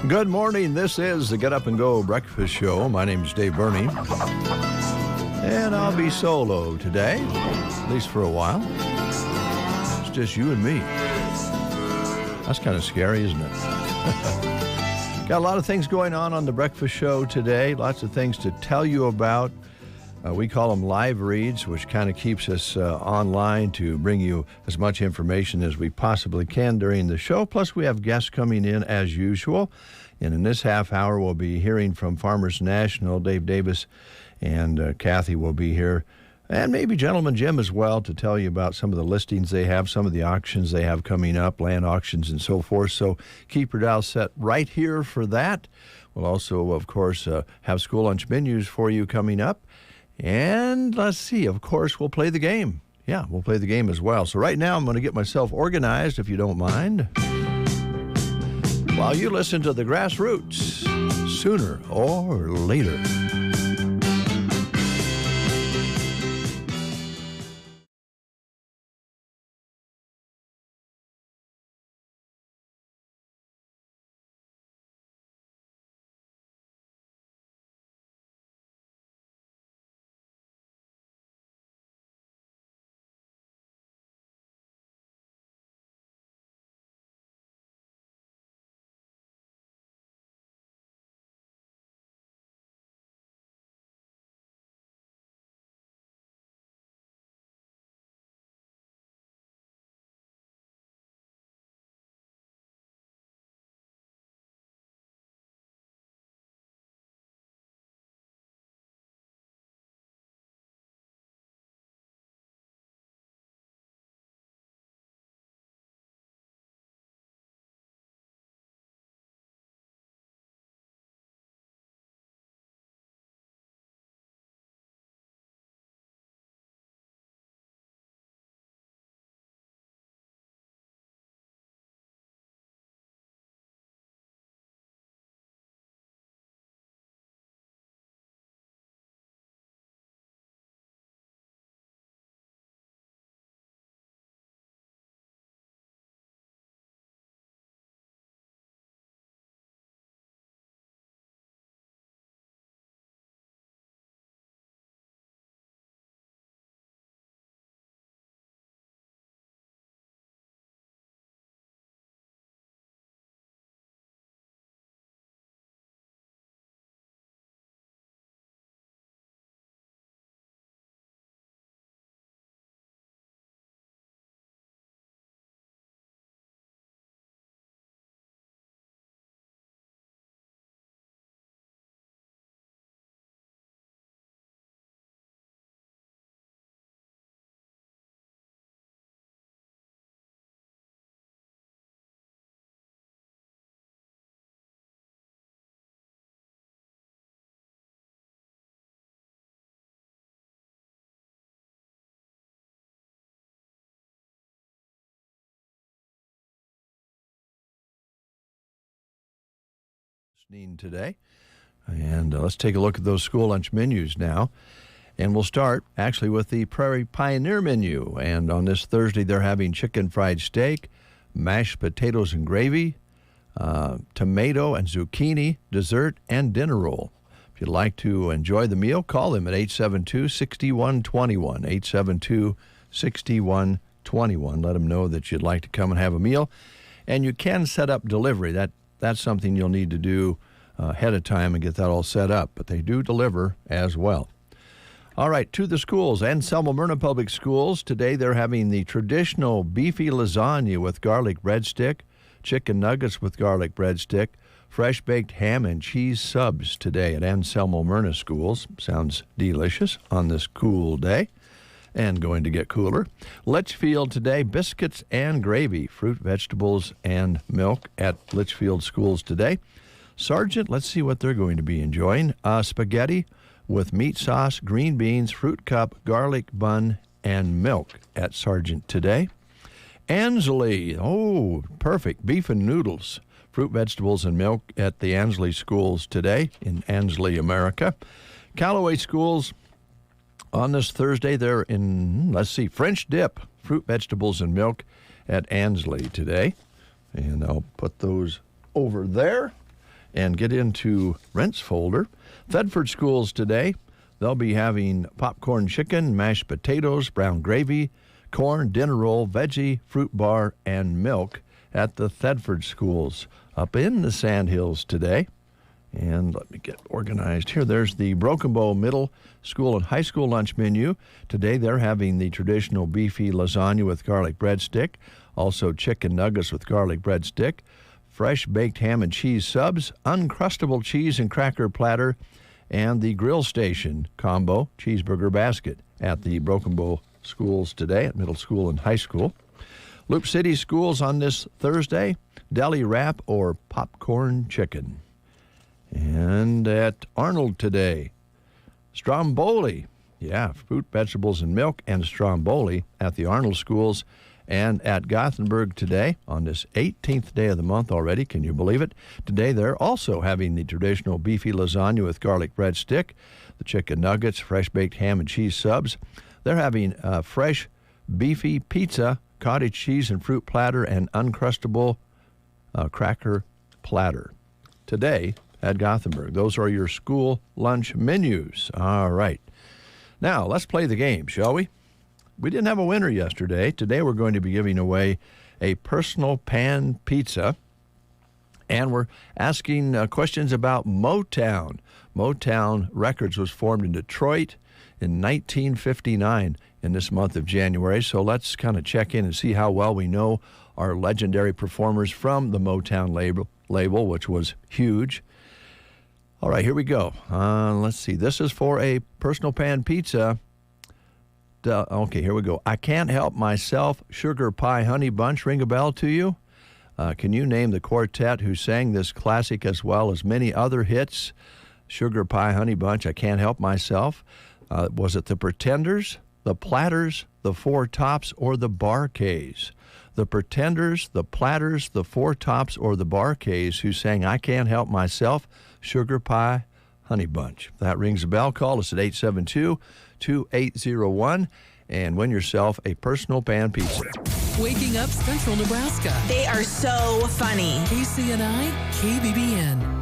Good morning. This is the Get Up and Go Breakfast Show. My name's Dave Burney. And I'll be solo today, at least for a while. It's just you and me. That's kind of scary, isn't it? Got a lot of things going on the breakfast show today. Lots of things to tell you about. We call them live reads, which kind of keeps us online to bring you as much information as we possibly can during the show. Plus, we have guests coming in as usual. And in this half hour, we'll be hearing from Farmers National. Dave Davis and Kathy will be here. And maybe Gentleman Jim as well to tell you about some of the listings they have, some of the auctions they have coming up, land auctions and so forth. So keep your dial set right here for that. We'll also, of course, have school lunch menus for you coming up. And let's see, of course, we'll play the game. Yeah, we'll play the game as well. So right now I'm going to get myself organized, if you don't mind, while you listen to the Grassroots sooner or later. Today. And let's take a look at those school lunch menus now. And we'll start actually with the Prairie Pioneer menu. And on this Thursday, they're having chicken fried steak, mashed potatoes and gravy, tomato and zucchini, dessert, and dinner roll. If you'd like to enjoy the meal, call them at 872-6121, 872-6121. Let them know that you'd like to come and have a meal. And you can set up delivery. That's something you'll need to do ahead of time and get that all set up. But they do deliver as well. All right, to the schools. Anselmo Myrna Public Schools. Today they're having the traditional beefy lasagna with garlic breadstick, chicken nuggets with garlic breadstick, fresh baked ham and cheese subs today at Anselmo Myrna Schools. Sounds delicious on this cool day. And going to get cooler. Litchfield today, biscuits and gravy, fruit, vegetables, and milk at Litchfield Schools today. Sargent, let's see what they're going to be enjoying. Spaghetti with meat sauce, green beans, fruit cup, garlic bun, and milk at Sargent today. Ansley, oh, perfect, beef and noodles, fruit, vegetables, and milk at the Ansley Schools today in Ansley, America. Callaway Schools, on this Thursday, they're in, French dip, fruit, vegetables, and milk at Ansley today. And I'll put those over there. and get into Rent's folder. Thedford schools today, they'll be having popcorn chicken, mashed potatoes, brown gravy, corn, dinner roll, veggie, fruit bar, and milk at the Thedford schools. Up in the Sandhills today, and let me get organized here. There's the Broken Bow Middle School and High School lunch menu. Today they're having the traditional beefy lasagna with garlic breadstick, also chicken nuggets with garlic breadstick, fresh baked ham and cheese subs, uncrustable cheese and cracker platter, and the grill station combo cheeseburger basket at the Broken Bow schools today at middle school and high school. Loop City schools on this Thursday, deli wrap or popcorn chicken. And at Arnold today, stromboli. Yeah, fruit, vegetables, and milk and stromboli at the Arnold schools. And at Gothenburg today, on this 18th day of the month already, can you believe it? Today they're also having the traditional beefy lasagna with garlic breadstick, the chicken nuggets, fresh baked ham and cheese subs. They're having fresh beefy pizza, cottage cheese and fruit platter, and uncrustable cracker platter. Today at Gothenburg. Those are your school lunch menus. All right. Now, let's play the game, shall we? We didn't have a winner yesterday. Today we're going to be giving away a personal pan pizza, and we're asking questions about Motown. Motown Records was formed in Detroit in 1959 in this month of January, so let's kind of check in and see how well we know our legendary performers from the Motown label, which was huge. All right, here we go. Let's see. This is for a personal pan pizza. Okay, here we go. I Can't Help Myself, Sugar Pie Honey Bunch. Ring a bell to you? Can you name the quartet who sang this classic as well as many other hits? Sugar Pie Honey Bunch, I Can't Help Myself. Was it the Pretenders, the Platters, the Four Tops, or the Bar-Kays? The Pretenders, the Platters, the Four Tops, or the Bar-Kays who sang I Can't Help Myself, Sugar Pie Honey Bunch. If that rings a bell, call us at 872-2801 and win yourself a personal pan pizza. Waking up Central Nebraska. They are so funny. KCNI, KBBN.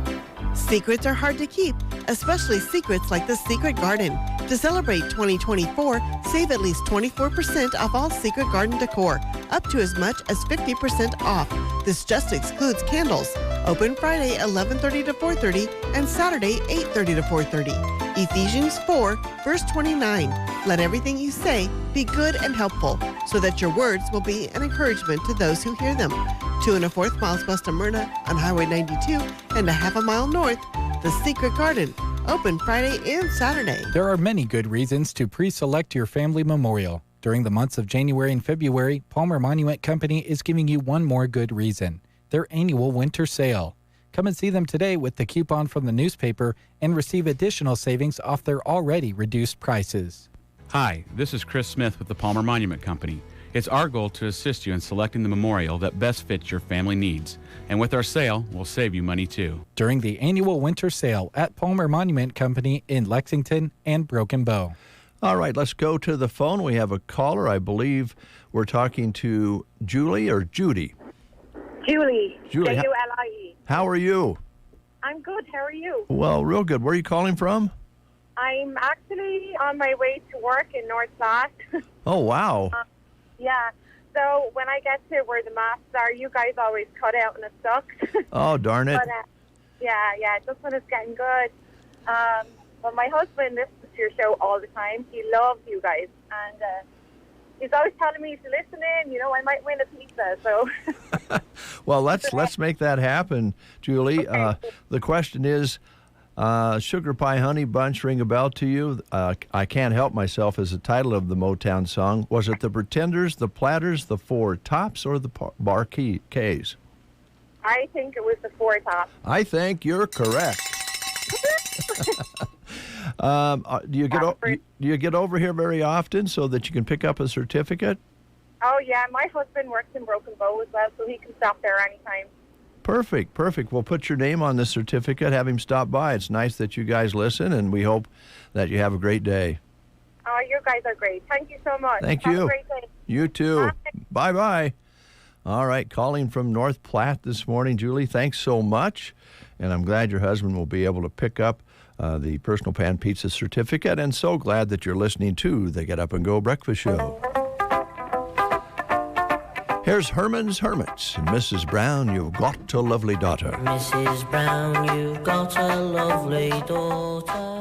Secrets are hard to keep, especially secrets like the Secret Garden. To celebrate 2024, save at least 24% off all Secret Garden decor, up to as much as 50% off. This just excludes candles. Open Friday 11:30 to 4:30 and Saturday 8:30 to 4:30. Ephesians 4, verse 29. Let everything you say be good and helpful, so that your words will be an encouragement to those who hear them. 2 1/4 miles west of Myrna on Highway 92 and a half a mile north, the Secret Garden. Open Friday and Saturday. There are many good reasons to pre-select your family memorial. During the months of January and February, Palmer Monument Company is giving you one more good reason. Their annual winter sale. Come and see them today with the coupon from the newspaper and receive additional savings off their already reduced prices. Hi, this is Chris Smith with the Palmer Monument Company. It's our goal to assist you in selecting the memorial that best fits your family needs. And with our sale, we'll save you money too. During the annual winter sale at Palmer Monument Company in Lexington and Broken Bow. All right, let's go to the phone. We have a caller. I believe we're talking to Julie or Judy. Julie. Julie. Julie. How are you? I'm good. How are you? Well, real good. Where are you calling from? I'm actually on my way to work in North Platte. Oh, wow. Yeah. So when I get to where the maps are, you guys always cut out and it sucks. Oh, darn it. But, yeah, just when it's getting good. But my husband listens to your show all the time. He loves you guys. And he's always telling me to listen in. You know, I might win a pizza. So. Well, let's make that happen, Julie. Okay. The question is, Sugar Pie Honey Bunch ring a bell to you? I Can't Help Myself is the title of the Motown song. Was it the Pretenders, the Platters, the Four Tops, or the Bar-Kays? I think it was the Four Tops. I think you're correct. Do you get over here very often so that you can pick up a certificate? Oh, yeah. My husband works in Broken Bow as well, so he can stop there anytime. Perfect. We'll put your name on the certificate, have him stop by. It's nice that you guys listen, and we hope that you have a great day. Oh, you guys are great. Thank you so much. Thank you. Have a great day. You too. Bye-bye. All right, calling from North Platte this morning, Julie, thanks so much. and I'm glad your husband will be able to pick up the Personal Pan Pizza certificate, and so glad that you're listening to the Get Up and Go Breakfast Show. Here's Herman's Hermits. Mrs. Brown, you've got a lovely daughter. Mrs. Brown, you've got a lovely daughter.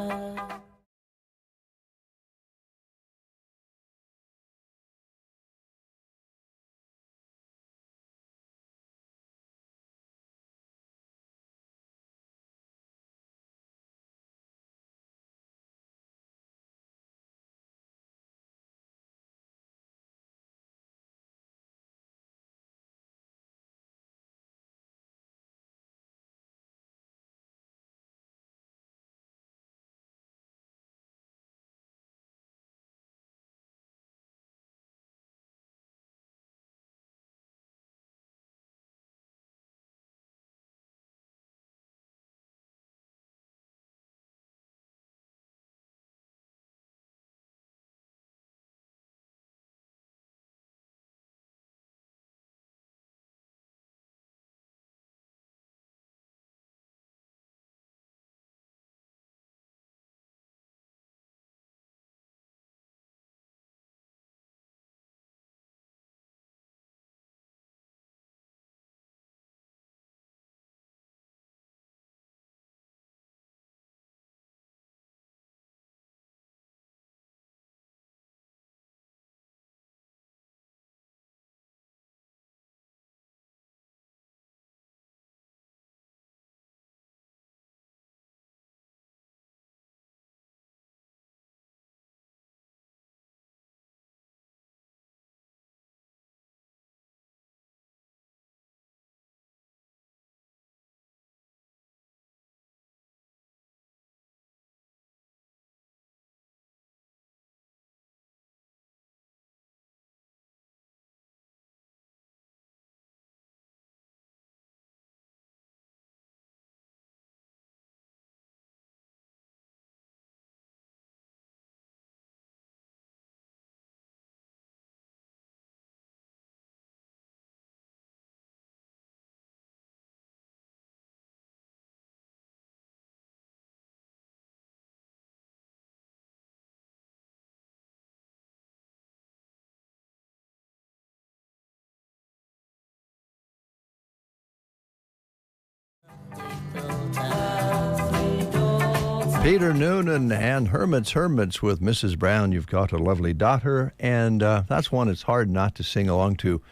Peter Noonan and Hermits with Mrs. Brown, you've got a lovely daughter, and that's one it's hard not to sing along to.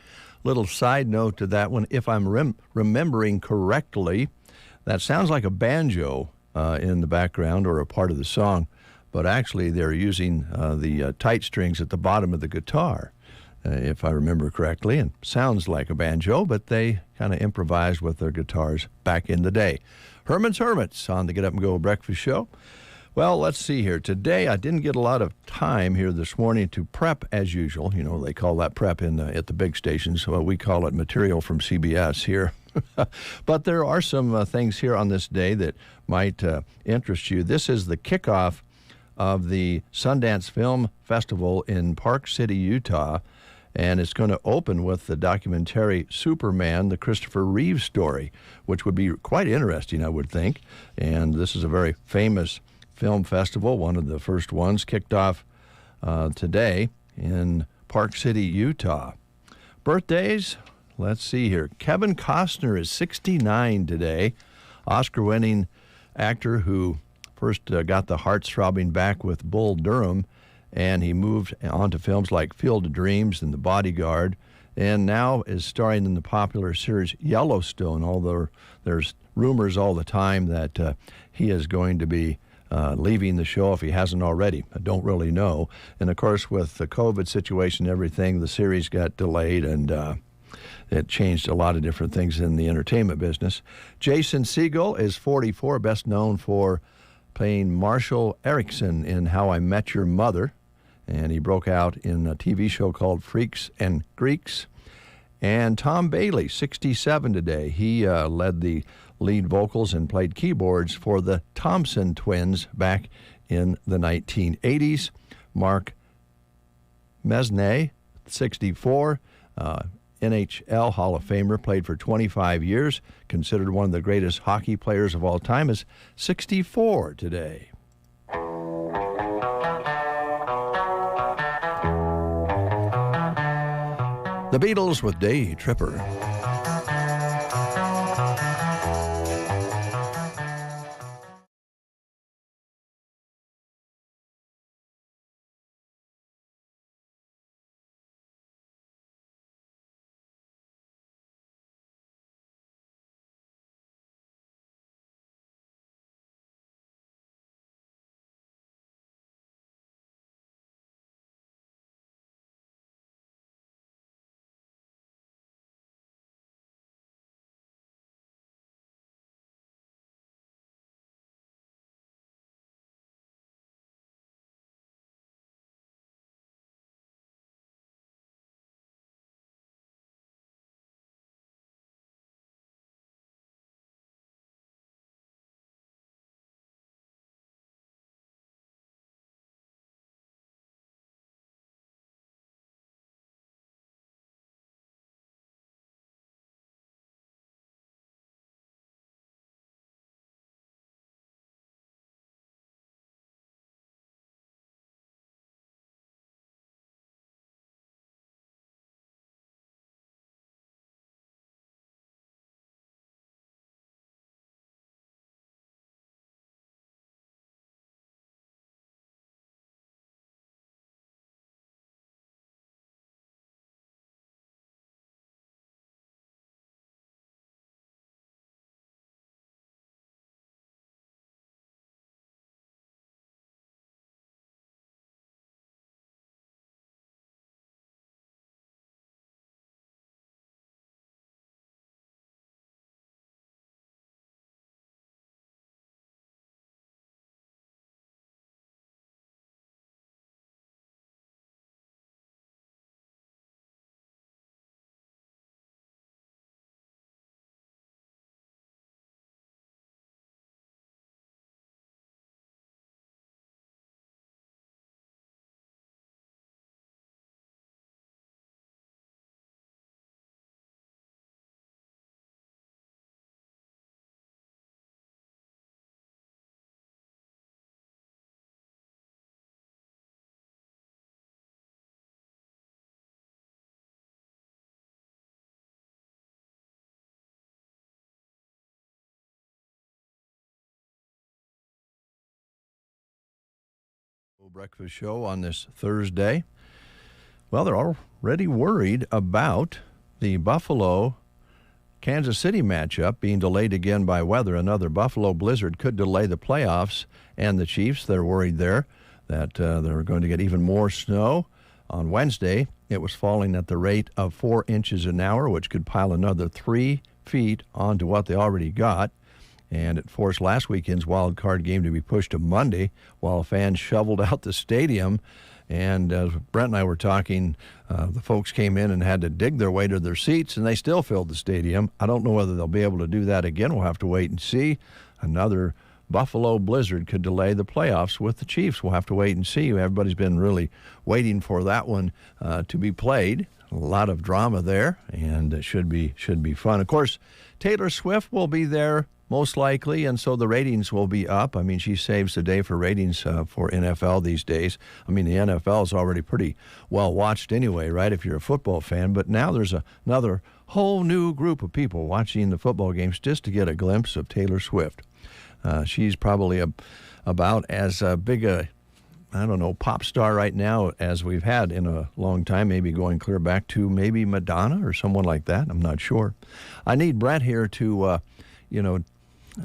Little side note to that one, if I'm remembering correctly, that sounds like a banjo in the background or a part of the song, but actually they're using the tight strings at the bottom of the guitar, if I remember correctly, and sounds like a banjo, but they kind of improvised with their guitars back in the day. Hermits on the Get Up and Go Breakfast Show. Well, let's see here. Today, I didn't get a lot of time here this morning to prep as usual. You know, they call that prep at the big stations. Well, we call it material from CBS here. But there are some things here on this day that might interest you. This is the kickoff of the Sundance Film Festival in Park City, Utah. And it's going to open with the documentary Superman, the Christopher Reeve story, which would be quite interesting, I would think. And this is a very famous film festival, one of the first ones, kicked off today in Park City, Utah. Birthdays, let's see here. Kevin Costner is 69 today, Oscar-winning actor who first got the hearts throbbing back with Bull Durham, and he moved on to films like Field of Dreams and The Bodyguard, and now is starring in the popular series Yellowstone, although there's rumors all the time that he is going to be leaving the show if he hasn't already. I don't really know. And, of course, with the COVID situation and everything, the series got delayed, and it changed a lot of different things in the entertainment business. Jason Segel is 44, best known for playing Marshall Erickson in How I Met Your Mother. And he broke out in a TV show called Freaks and Greeks. And Tom Bailey, 67 today. He led the lead vocals and played keyboards for the Thompson Twins back in the 1980s. Mark Mesnay, 64, NHL Hall of Famer, played for 25 years, considered one of the greatest hockey players of all time, is 64 today. The Beatles with Day Tripper. Breakfast show on this Thursday. Well, they're already worried about the Buffalo-Kansas City matchup being delayed again by weather. Another Buffalo blizzard could delay the playoffs, and the Chiefs, they're worried there that they're going to get even more snow. On Wednesday, it was falling at the rate of 4 inches an hour, which could pile another 3 feet onto what they already got. And it forced last weekend's wild card game to be pushed to Monday while fans shoveled out the stadium. And as Brent and I were talking, the folks came in and had to dig their way to their seats, and they still filled the stadium. I don't know whether they'll be able to do that again. We'll have to wait and see. Another Buffalo blizzard could delay the playoffs with the Chiefs. We'll have to wait and see. Everybody's been really waiting for that one to be played. A lot of drama there, and it should be fun. Of course, Taylor Swift will be there most likely, and so the ratings will be up. I mean, she saves the day for ratings for NFL these days. I mean, the NFL is already pretty well watched anyway, right, if you're a football fan, but now there's another whole new group of people watching the football games just to get a glimpse of Taylor Swift. She's probably about as big a, I don't know, pop star right now as we've had in a long time, maybe going clear back to maybe Madonna or someone like that. I'm not sure. I need Brett here to,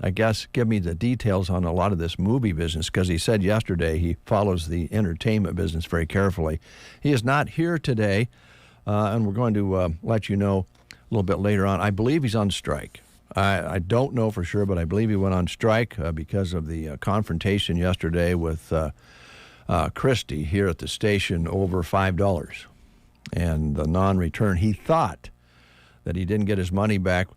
I guess, give me the details on a lot of this movie business, because he said yesterday he follows the entertainment business very carefully. He is not here today, and we're going to let you know a little bit later on. I believe he's on strike. I don't know for sure, but I believe he went on strike because of the confrontation yesterday with Christie here at the station over $5 and the non-return. He thought that he didn't get his money back.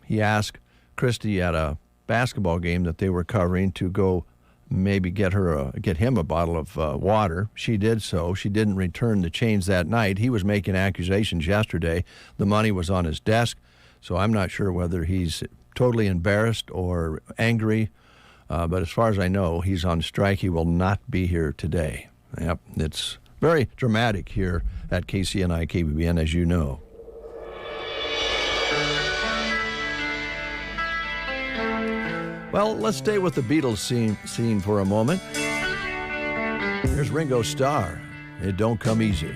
He asked Christie at a basketball game that they were covering to go maybe get him a bottle of water. She did so. She didn't return the change that night. He was making accusations yesterday. The money was on his desk, so I'm not sure whether he's totally embarrassed or angry. But as far as I know, he's on strike. He will not be here today. Yep, it's very dramatic here at KCNI KBBN, as you know. Well, let's stay with the Beatles scene for a moment. Here's Ringo Starr. It don't come easy.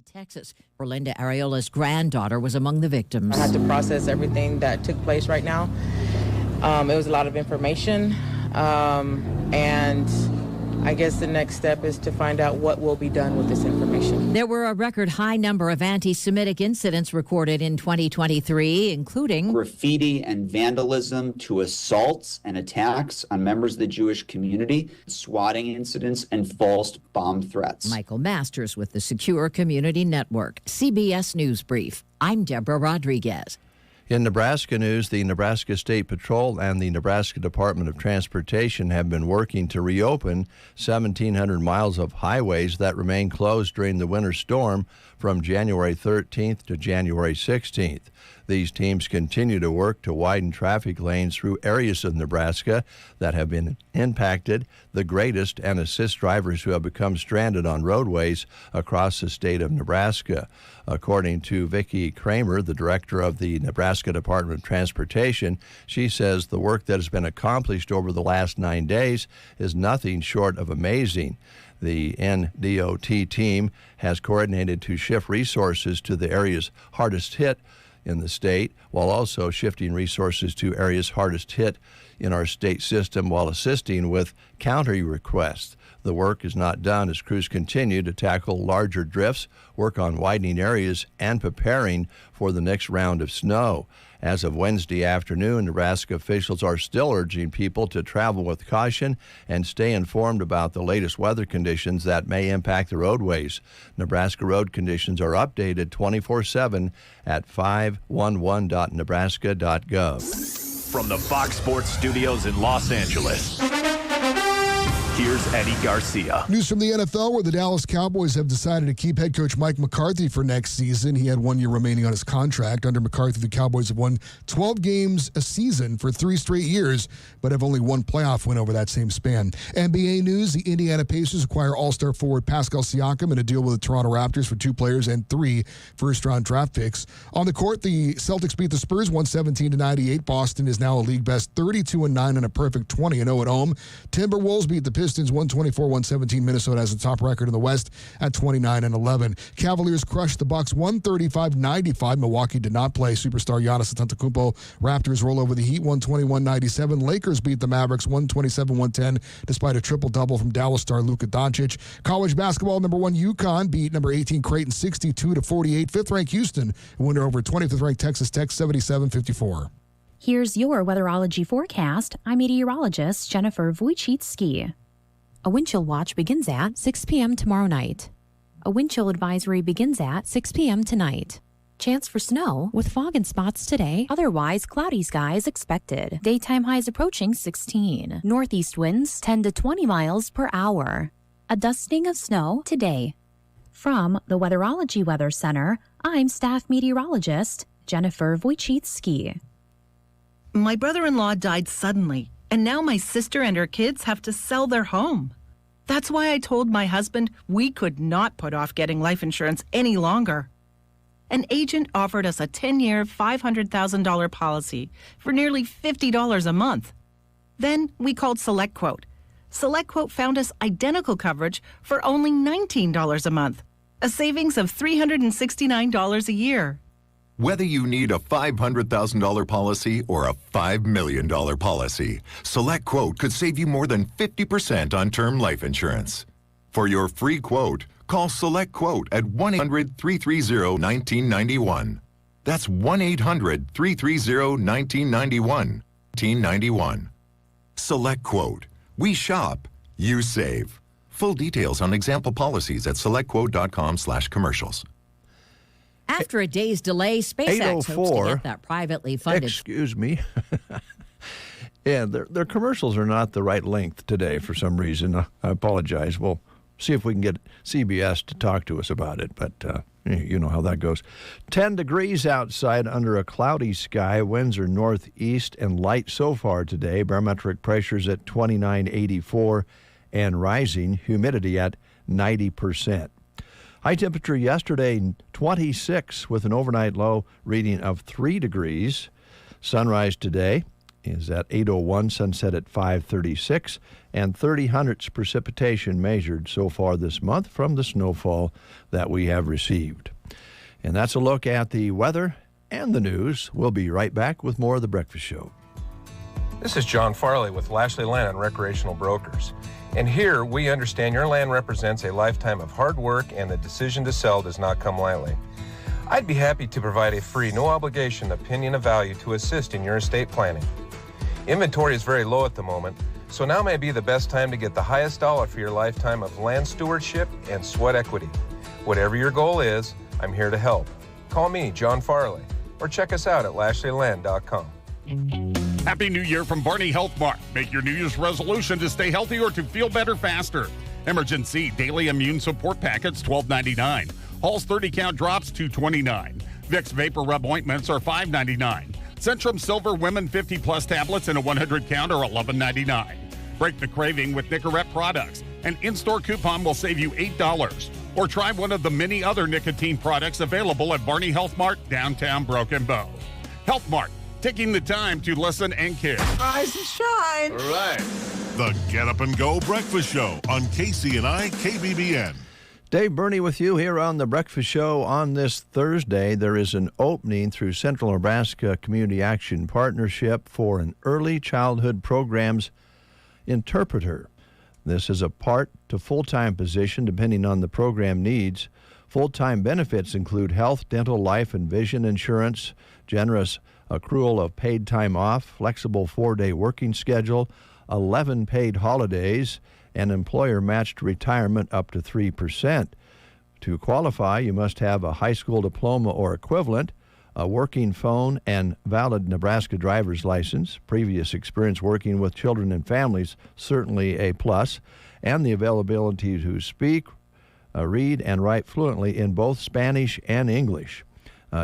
Texas, where Linda Areola's granddaughter was among the victims. I had to process everything that took place right now. It was a lot of information, and I guess the next step is to find out what will be done with this information. There were a record high number of anti-Semitic incidents recorded in 2023, including graffiti and vandalism to assaults and attacks on members of the Jewish community, swatting incidents, and false bomb threats. Michael Masters with the Secure Community Network, CBS News Brief. I'm Deborah Rodriguez. In Nebraska news, the Nebraska State Patrol and the Nebraska Department of Transportation have been working to reopen 1,700 miles of highways that remain closed during the winter storm from January 13th to January 16th. These teams continue to work to widen traffic lanes through areas of Nebraska that have been impacted the greatest and assist drivers who have become stranded on roadways across the state of Nebraska. According to Vicki Kramer, the director of the Nebraska Department of Transportation, she says the work that has been accomplished over the last 9 days is nothing short of amazing. The NDOT team has coordinated to shift resources to the areas hardest hit in the state, while also shifting resources to areas hardest hit in our state system while assisting with counter requests. The work is not done as crews continue to tackle larger drifts, work on widening areas, and preparing for the next round of snow. As of Wednesday afternoon, Nebraska officials are still urging people to travel with caution and stay informed about the latest weather conditions that may impact the roadways. Nebraska road conditions are updated 24/7 at 511.nebraska.gov. From the Fox Sports Studios in Los Angeles, here's Eddie Garcia. News from the NFL, where the Dallas Cowboys have decided to keep head coach Mike McCarthy for next season. He had 1 year remaining on his contract. Under McCarthy, the Cowboys have won 12 games a season for 3 straight years, but have only one playoff win over that same span. NBA news, the Indiana Pacers acquire all-star forward Pascal Siakam in a deal with the Toronto Raptors for 2 players and 3 first-round draft picks. On the court, the Celtics beat the Spurs 117-98. Boston is now a league best 32-9 and a perfect 20-0 at home. Timberwolves beat the Pistons 124-117. Minnesota has the top record in the West at 29-11. Cavaliers crushed the Bucks 135-95. Milwaukee did not play superstar Giannis Antetokounmpo. Raptors roll over the Heat 121-97. Lakers beat the Mavericks 127-110 despite a triple-double from Dallas star Luka Doncic. College basketball, number 1 UConn beat number 18 Creighton 62-48. 5th-ranked Houston winner over 25th-ranked Texas Tech 77-54. Here's your weatherology forecast. I'm meteorologist Jennifer Wojcicki. A wind chill watch begins at 6 p.m. tomorrow night. A wind chill advisory begins at 6 p.m. tonight. Chance for snow with fog in spots today. Otherwise, cloudy skies expected. Daytime highs approaching 16. Northeast winds 10 to 20 miles per hour. A dusting of snow today. From the Weatherology Weather Center, I'm staff meteorologist Jennifer Wojcicki. My brother-in-law died suddenly, and now my sister and her kids have to sell their home. That's why I told my husband we could not put off getting life insurance any longer. An agent offered us a 10-year, $500,000 policy for nearly $50 a month. Then we called SelectQuote. SelectQuote found us identical coverage for only $19 a month, a savings of $369 a year. Whether you need a $500,000 policy or a $5 million policy, SelectQuote could save you more than 50% on term life insurance. For your free quote, call SelectQuote at 1-800-330-1991. That's 1-800-330-1991. 1991. SelectQuote. We shop. You save. Full details on example policies at selectquote.com/commercials. After a day's delay, SpaceX hopes to get that privately funded. Excuse me. Yeah, their commercials are not the right length today for some reason. I apologize. We'll see if we can get CBS to talk to us about it, but you know how that goes. 10 degrees outside under a cloudy sky. Winds are northeast and light so far today. Barometric pressures at 29.84 and rising. Humidity at 90%. High temperature yesterday, 26, with an overnight low reading of 3 degrees. Sunrise today, is at 8:01, sunset at 5:36, and 30 hundredths precipitation measured so far this month from the snowfall that we have received. And that's a look at the weather and the news. We'll be right back with more of The Breakfast Show. This is John Farley with Lashley Land and Recreational Brokers. And here we understand your land represents a lifetime of hard work and the decision to sell does not come lightly. I'd be happy to provide a free, no obligation opinion of value to assist in your estate planning. Inventory is very low at the moment, so now may be the best time to get the highest dollar for your lifetime of land stewardship and sweat equity. Whatever your goal is, I'm here to help. Call me, John Farley, or check us out at lashleyland.com. Happy New Year from Barney Health Mart. Make your New Year's resolution to stay healthy or to feel better faster. Emergency Daily Immune Support Packets, $12.99. Hall's 30-count drops, $2.29. Vicks Vapor Rub ointments are $5.99. Centrum Silver Women 50-plus tablets in a 100-count are $11.99. Break the craving with Nicorette products. An in-store coupon will save you $8. Or try one of the many other nicotine products available at Barney Health Mart, downtown Broken Bow. Health Mart, taking the time to listen and care. Rise and shine. All right. The Get Up and Go Breakfast Show on KCNI KBBN. Dave Burney with you here on The Breakfast Show. On this Thursday, there is an opening through Central Nebraska Community Action Partnership for an early childhood programs interpreter. This is a part to full-time position depending on the program needs. Full-time benefits include health, dental, life, and vision insurance, generous accrual of paid time off, flexible 4-day working schedule, 11 paid holidays, and employer-matched retirement up to 3%. To qualify, you must have a high school diploma or equivalent, a working phone, and valid Nebraska driver's license. Previous experience working with children and families, certainly a plus, and the availability to speak, read, and write fluently in both Spanish and English.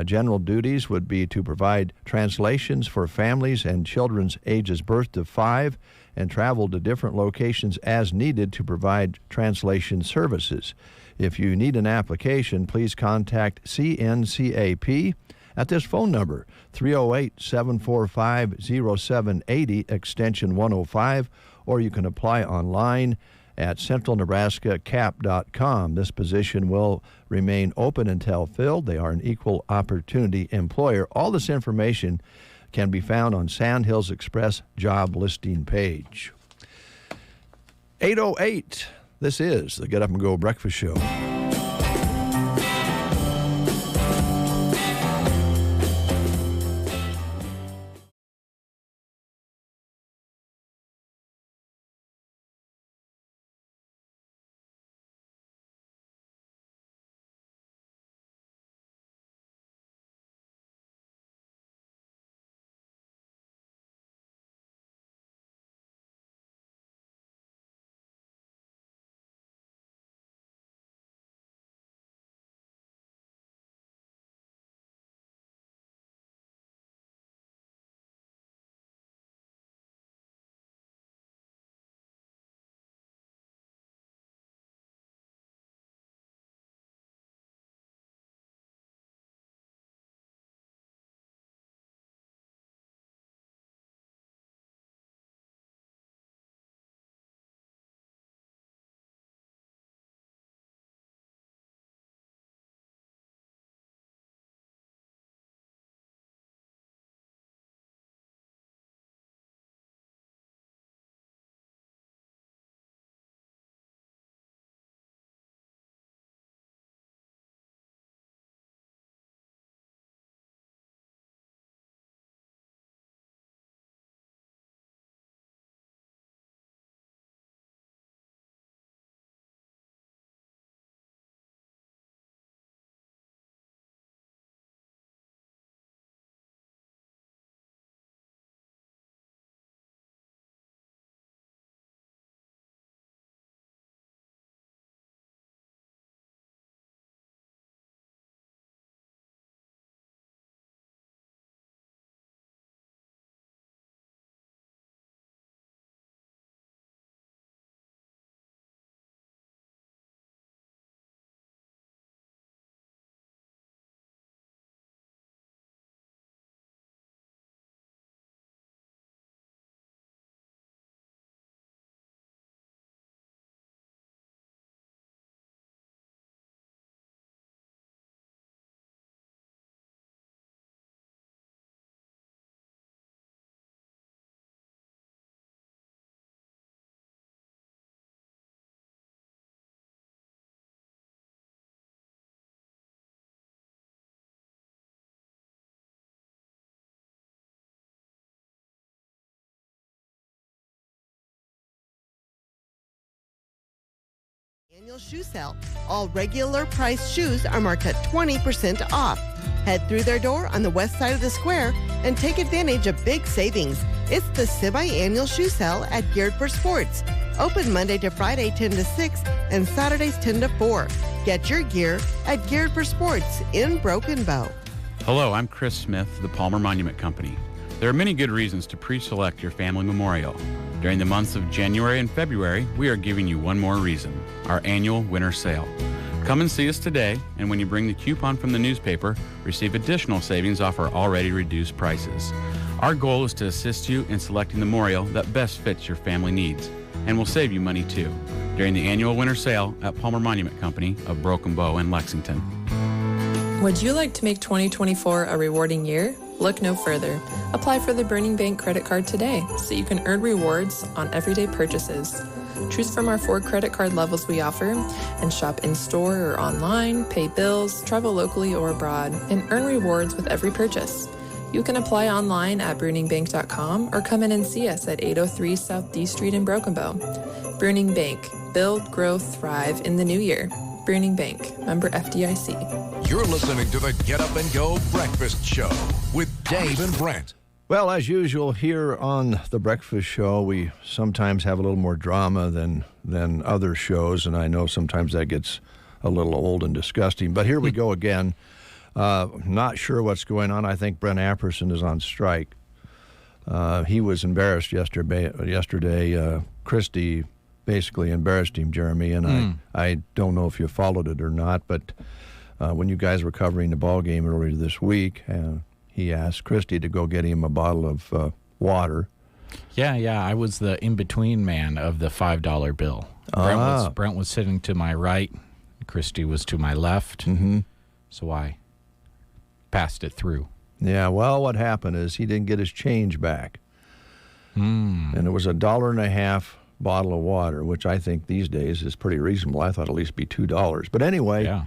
General duties would be to provide translations for families and children's ages birth to 5 and travel to different locations as needed to provide translation services. If you need an application, please contact CNCAP at this phone number, 308-745-0780, extension 105, or you can apply online at centralnebraskacap.com. This position will remain open until filled. They are an equal opportunity employer. All this information can be found on Sandhills Express job listing page. 8:08. This is the Get Up and Go Breakfast Show. Annual shoe sale. All regular price shoes are marked at 20% off. Head through their door on the west side of the square and take advantage of big savings. It's the semi-annual shoe sale at Geared for Sports. Open Monday to Friday 10 to 6 and Saturdays 10 to 4. Get your gear at Geared for Sports in Broken Bow. Hello, I'm Chris Smith, the Palmer Monument Company. There are many good reasons to pre-select your family memorial. During the months of January and February, we are giving you one more reason, our annual winter sale. Come and see us today, and when you bring the coupon from the newspaper, receive additional savings off our already reduced prices. Our goal is to assist you in selecting the memorial that best fits your family needs, and will save you money too, during the annual winter sale at Palmer Monument Company of Broken Bow in Lexington. Would you like to make 2024 a rewarding year? Look no further. Apply for the Burning Bank credit card today so you can earn rewards on everyday purchases. Choose from our 4 credit card levels we offer and shop in-store or online, pay bills, travel locally or abroad, and earn rewards with every purchase. You can apply online at BurningBank.com or come in and see us at 803 South D Street in Broken Bow. Burning Bank. Build, grow, thrive in the new year. Burning Bank. Member FDIC. You're listening to the Get Up and Go Breakfast Show with Dave and Brent. Well, as usual, here on the Breakfast Show, we sometimes have a little more drama than other shows, and I know sometimes that gets a little old and disgusting. But here we go again. Not sure what's going on. I think Brent Apperson is on strike. He was embarrassed yesterday. Christie basically embarrassed him, Jeremy, and I don't know if you followed it or not, but when you guys were covering the ball game earlier this week, he asked Christie to go get him a bottle of water. Yeah, I was the in-between man of the $5 bill. Brent was sitting to my right, Christie was to my left, so I passed it through. Yeah, well, what happened is he didn't get his change back. And it was $1.50 bottle of water, which I think these days is pretty reasonable. I thought at least be $2. But anyway,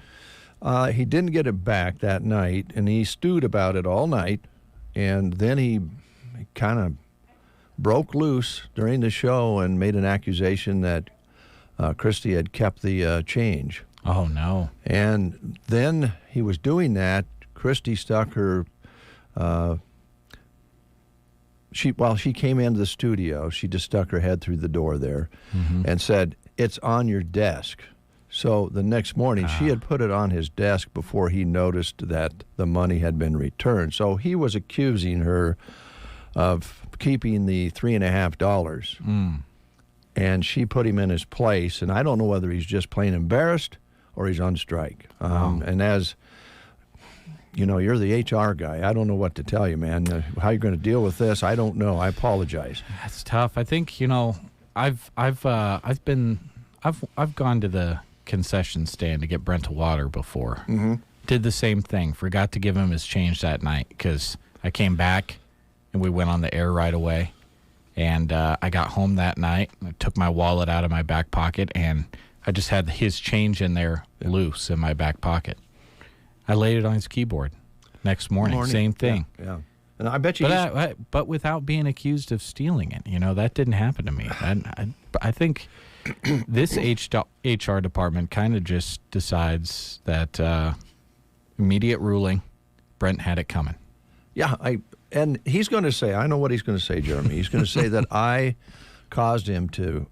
he didn't get it back that night, and he stewed about it all night, and then he kind of broke loose during the show and made an accusation that Christie had kept the change. Oh, no. And then he was doing that. Christie stuck her... She came into the studio, she just stuck her head through the door there and said, "It's on your desk." So the next morning, she had put it on his desk before he noticed that the money had been returned. So he was accusing her of keeping the $3.50. And she put him in his place. And I don't know whether he's just plain embarrassed or he's on strike. And as... you know, you're the HR guy. I don't know what to tell you, man. How you're going to deal with this, I don't know. I apologize. That's tough. I think, you know, I've gone to the concession stand to get Brent a water before. Did the same thing. Forgot to give him his change that night because I came back and we went on the air right away. And I got home that night. I took my wallet out of my back pocket and I just had his change in there loose in my back pocket. I laid it on his keyboard. Next morning. Same thing. Yeah. And I bet you. But without being accused of stealing it, you know, that didn't happen to me. I think this HR department kind of just decides that immediate ruling. Brent had it coming. Yeah, and he's going to say, I know what he's going to say, Jeremy. He's going to say that I caused him to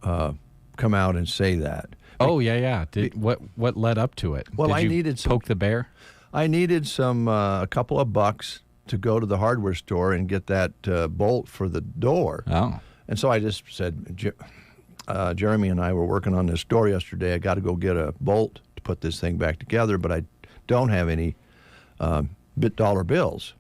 come out and say that. Oh yeah. What led up to it? Well, Did I you needed some, poke the bear. I needed a couple of bucks to go to the hardware store and get that bolt for the door. Oh. And so I just said, Jeremy and I were working on this door yesterday. I got to go get a bolt to put this thing back together, but I don't have any dollar bills.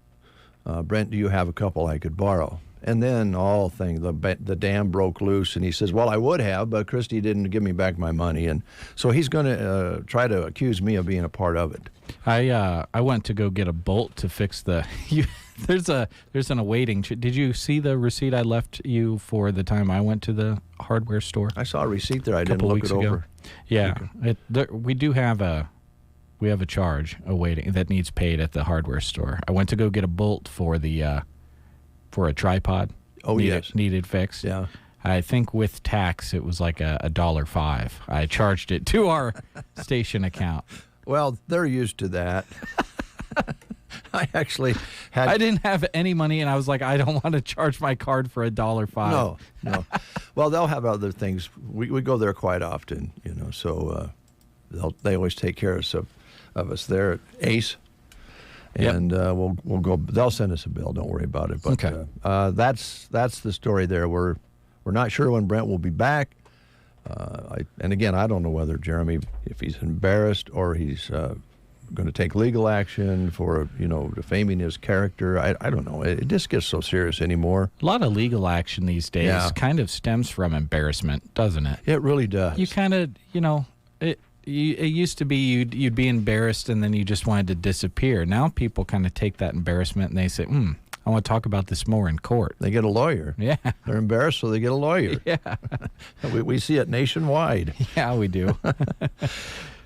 Brent, do you have a couple I could borrow? And then the dam broke loose, and he says, well, I would have, but Christie didn't give me back my money. And so he's going to try to accuse me of being a part of it. I went to go get a bolt to fix the there's an awaiting. Did you see the receipt I left you for the time I went to the hardware store? I saw a receipt there. I didn't look it over. Yeah, we have a charge awaiting that needs paid at the hardware store. I went to go get a bolt for a tripod. Oh, yes. Needed fixed. Yeah. I think with tax, it was like $1.05. I charged it to our station account. Well, they're used to that. I didn't have any money, and I was like, I don't want to charge my card for $1.05. No. Well, they'll have other things. We go there quite often, so they always take care of us there at Ace. And we'll go. They'll send us a bill. Don't worry about it. But okay. That's the story there. We're not sure when Brent will be back. And again, I don't know whether Jeremy, if he's embarrassed or he's going to take legal action for defaming his character. I don't know. It just gets so serious anymore. A lot of legal action these days kind of stems from embarrassment, doesn't it? It really does. You kind of it used to be you'd be embarrassed and then you just wanted to disappear. Now people kind of take that embarrassment and they say, I want to talk about this more in court. They get a lawyer. Yeah. They're embarrassed, so they get a lawyer. Yeah. we see it nationwide. Yeah, we do.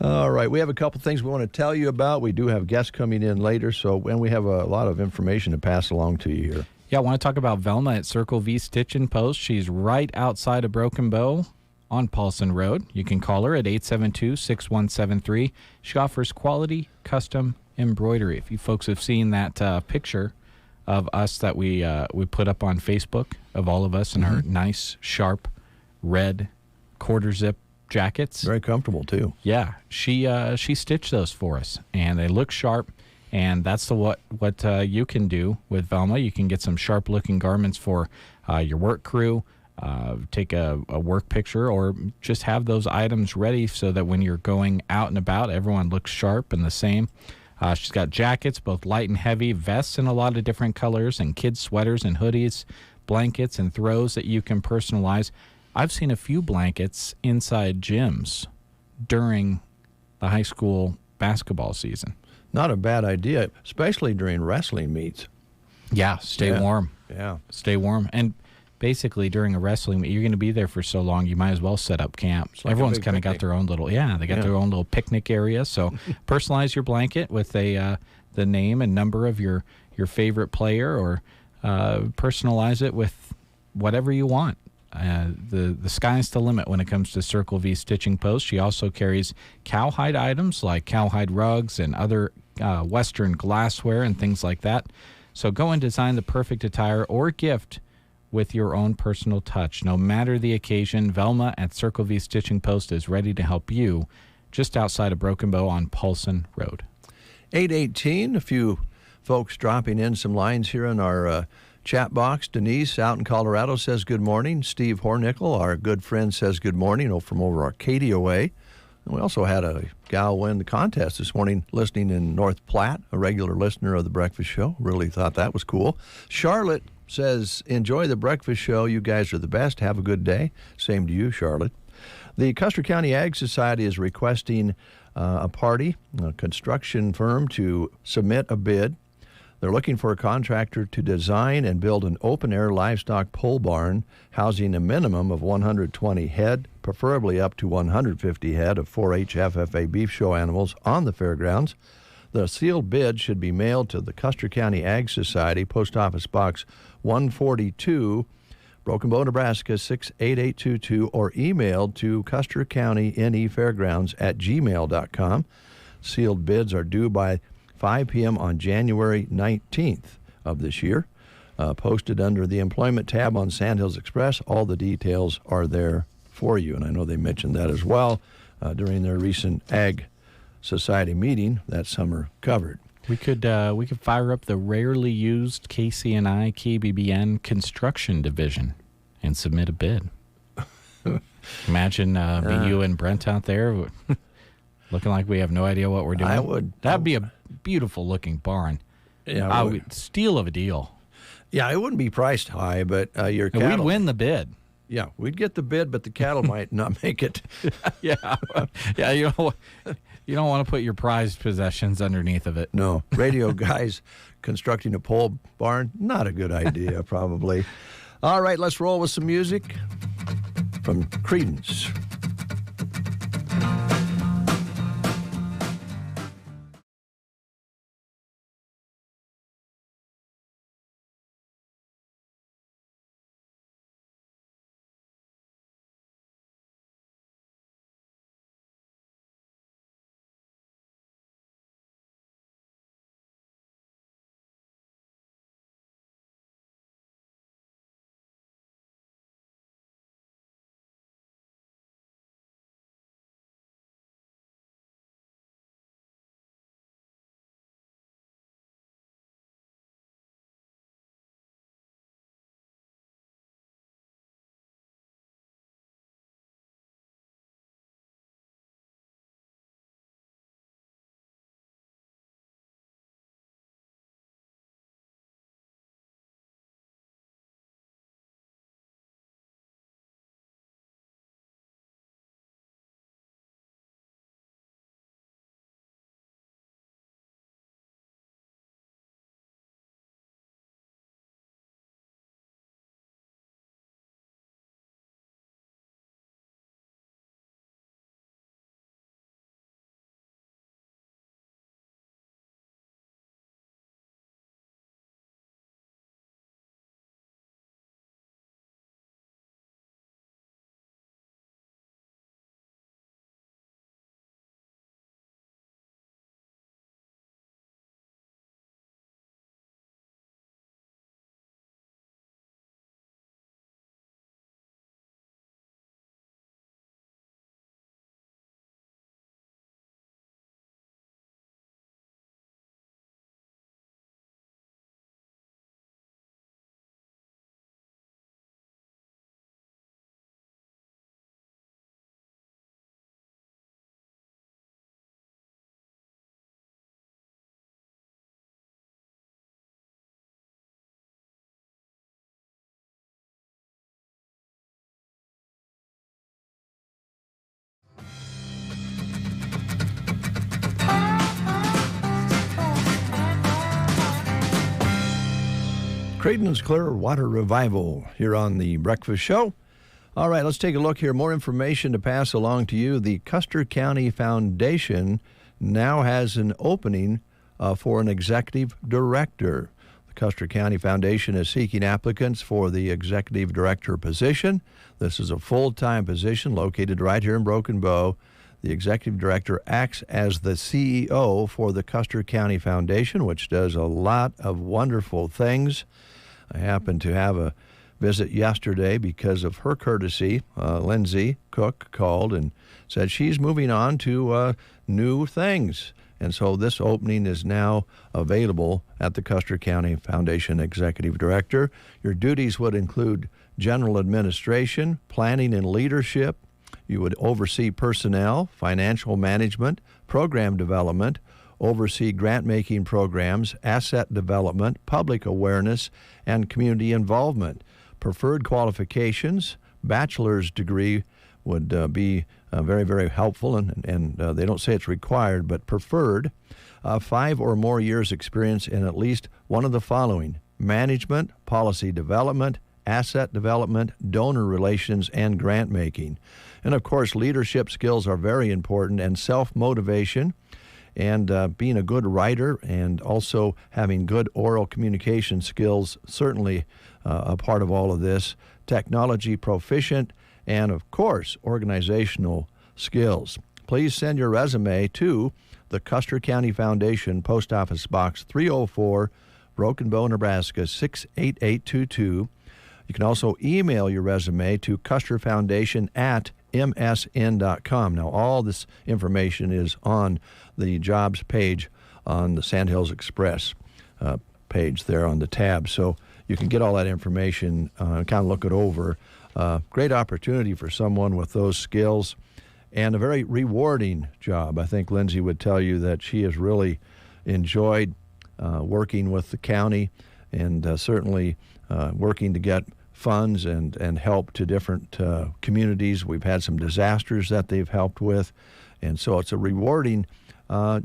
All right. We have a couple things we want to tell you about. We do have guests coming in later, and we have a lot of information to pass along to you here. Yeah, I want to talk about Velma at Circle V Stitch and Post. She's right outside of Broken Bow on Paulson Road. You can call her at 872-6173. She offers quality custom embroidery. If you folks have seen that picture of us that we put up on Facebook of all of us in our nice, sharp, red quarter zip jackets. Very comfortable, too. Yeah. She stitched those for us, and they look sharp, and that's what you can do with Velma. You can get some sharp-looking garments for your work crew, take a work picture, or just have those items ready so that when you're going out and about, everyone looks sharp and the same. She's got jackets, both light and heavy, vests in a lot of different colors, and kids' sweaters and hoodies, blankets and throws that you can personalize. I've seen a few blankets inside gyms during the high school basketball season. Not a bad idea, especially during wrestling meets. Yeah, stay warm. Yeah. Stay warm. And basically during a wrestling meet, you're going to be there for so long, you might as well set up camp. Like everyone's kind of got their own little, their own little picnic area. So personalize your blanket with the name and number of your favorite player, or personalize it with whatever you want. The sky's the limit when it comes to Circle V Stitching Post. She also carries cowhide items like cowhide rugs and other Western glassware and things like that. So go and design the perfect attire or gift with your own personal touch. No matter the occasion, Velma at Circle V Stitching Post is ready to help you just outside of Broken Bow on Paulson Road. 818, a few folks dropping in some lines here in our chat box. Denise out in Colorado says good morning. Steve Hornickel, our good friend, says good morning from over Arcadia way. And we also had a gal win the contest this morning listening in North Platte, a regular listener of the Breakfast Show. Really thought that was cool. Charlotte says, enjoy the Breakfast Show. You guys are the best. Have a good day. Same to you, Charlotte. The Custer County Ag Society is requesting a construction firm to submit a bid. They're looking for a contractor to design and build an open-air livestock pole barn housing a minimum of 120 head, preferably up to 150 head of 4-H FFA beef show animals on the fairgrounds. The sealed bid should be mailed to the Custer County Ag Society, Post Office Box 142, Broken Bow, Nebraska 68822, or emailed to Custer County NE Fairgrounds at gmail.com. Sealed bids are due by 5 p.m. on January 19th of this year. Posted under the Employment tab on Sandhills Express. All the details are there for you, and I know they mentioned that as well during their recent Ag Society meeting that summer covered. We could fire up the rarely used KCNI KBBN construction division and submit a bid. Imagine being you and Brent out there looking like we have no idea what we're doing. That'd be a beautiful looking barn. Yeah, steal of a deal. Yeah, it wouldn't be priced high, but your cattle... We'd win the bid. Yeah, we'd get the bid, but the cattle might not make it. Yeah, you don't want to put your prized possessions underneath of it. No. Radio guys constructing a pole barn, not a good idea, probably. All right, let's roll with some music from Creedence. Creighton's Clear Water Revival here on the Breakfast Show. All right, let's take a look here. More information to pass along to you. The Custer County Foundation now has an opening for an executive director. The Custer County Foundation is seeking applicants for the executive director position. This is a full-time position located right here in Broken Bow. The executive director acts as the CEO for the Custer County Foundation, which does a lot of wonderful things. I happened to have a visit yesterday because of her courtesy. Lindsay Cook called and said she's moving on to new things. And so this opening is now available at the Custer County Foundation Executive Director. Your duties would include general administration, planning and leadership. You would oversee personnel, financial management, program development, oversee grant-making programs, asset development, public awareness, and community involvement. Preferred qualifications, bachelor's degree would be very, very helpful, and they don't say it's required, but preferred. 5 or more years experience in at least one of the following: management, policy development, asset development, donor relations, and grant making. And of course, leadership skills are very important, and self-motivation, and being a good writer, and also having good oral communication skills, certainly a part of all of this. Technology proficient, and of course, organizational skills. Please send your resume to the Custer County Foundation, Post Office Box 304, Broken Bow, Nebraska 68822. You can also email your resume to custerfoundation@msn.com. Now, all this information is on the jobs page on the Sandhills Express page there on the tab. So you can get all that information and kind of look it over. Great opportunity for someone with those skills, and a very rewarding job. I think Lindsay would tell you that she has really enjoyed working with the county, and certainly working to get funds and help to different communities. We've had some disasters that they've helped with, and so it's a rewarding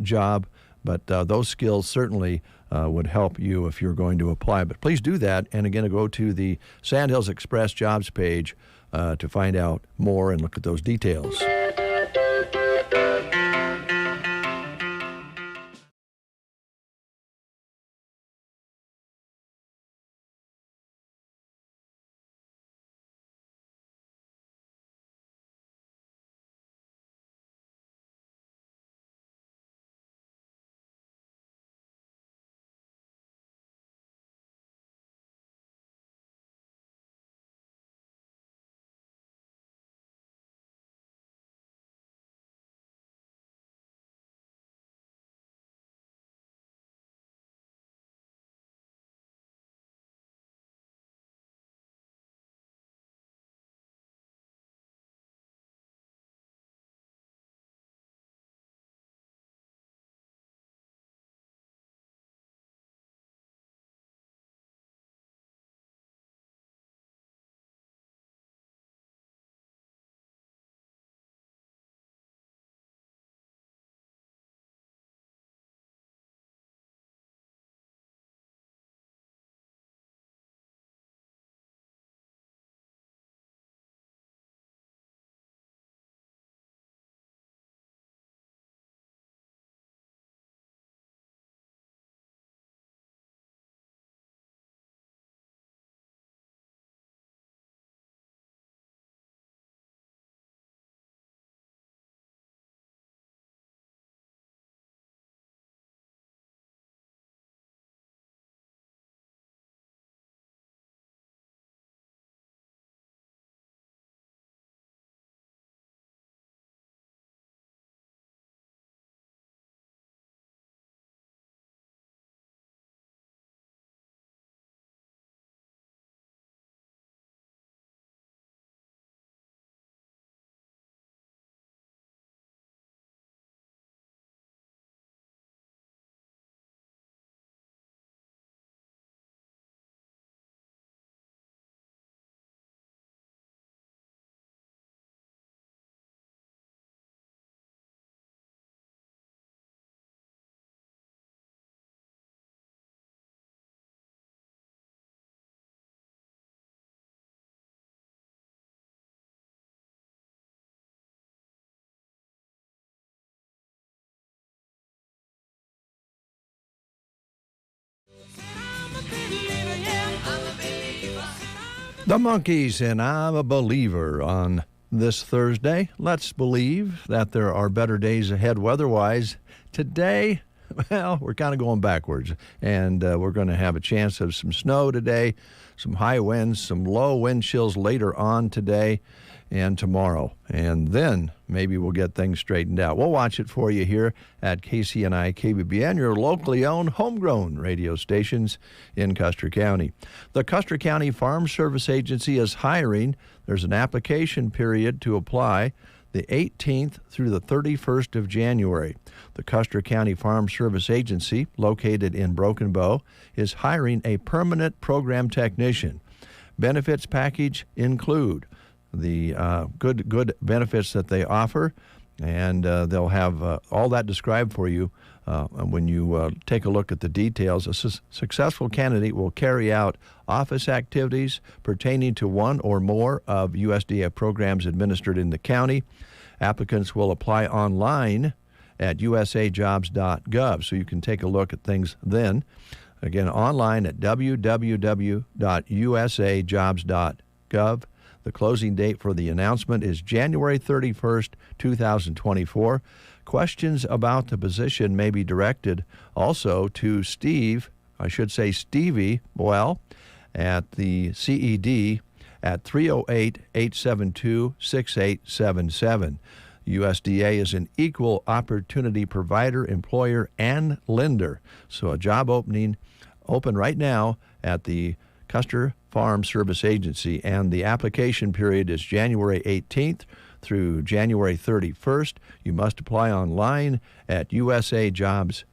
job, but those skills certainly would help you if you're going to apply. But please do that, and again, go to the Sandhills Express jobs page to find out more and look at those details. The Monkees and I'm a Believer on this Thursday. Let's believe that there are better days ahead weather-wise. Today, well, we're kind of going backwards, and we're going to have a chance of some snow today, some high winds, some low wind chills later on today and tomorrow. And then maybe we'll get things straightened out. We'll watch it for you here at KCNI KBBN, your locally owned, homegrown radio stations in Custer County. The Custer County Farm Service Agency is hiring. There's an application period to apply the 18th through the 31st of January. The Custer County Farm Service Agency, located in Broken Bow, is hiring a permanent program technician. Benefits package include the good benefits that they offer, and they'll have all that described for you when you take a look at the details. A successful candidate will carry out office activities pertaining to one or more of USDA programs administered in the county. Applicants will apply online at usajobs.gov, so you can take a look at things then. Again, online at www.usajobs.gov. The closing date for the announcement is January 31st, 2024. Questions about the position may be directed also to Stevie Boyle at the CED at 308-872-6877. USDA is an equal opportunity provider, employer, and lender. So a job open right now at the Custer Farm Service Agency, and the application period is January 18th through January 31st. You must apply online at usajobs.gov.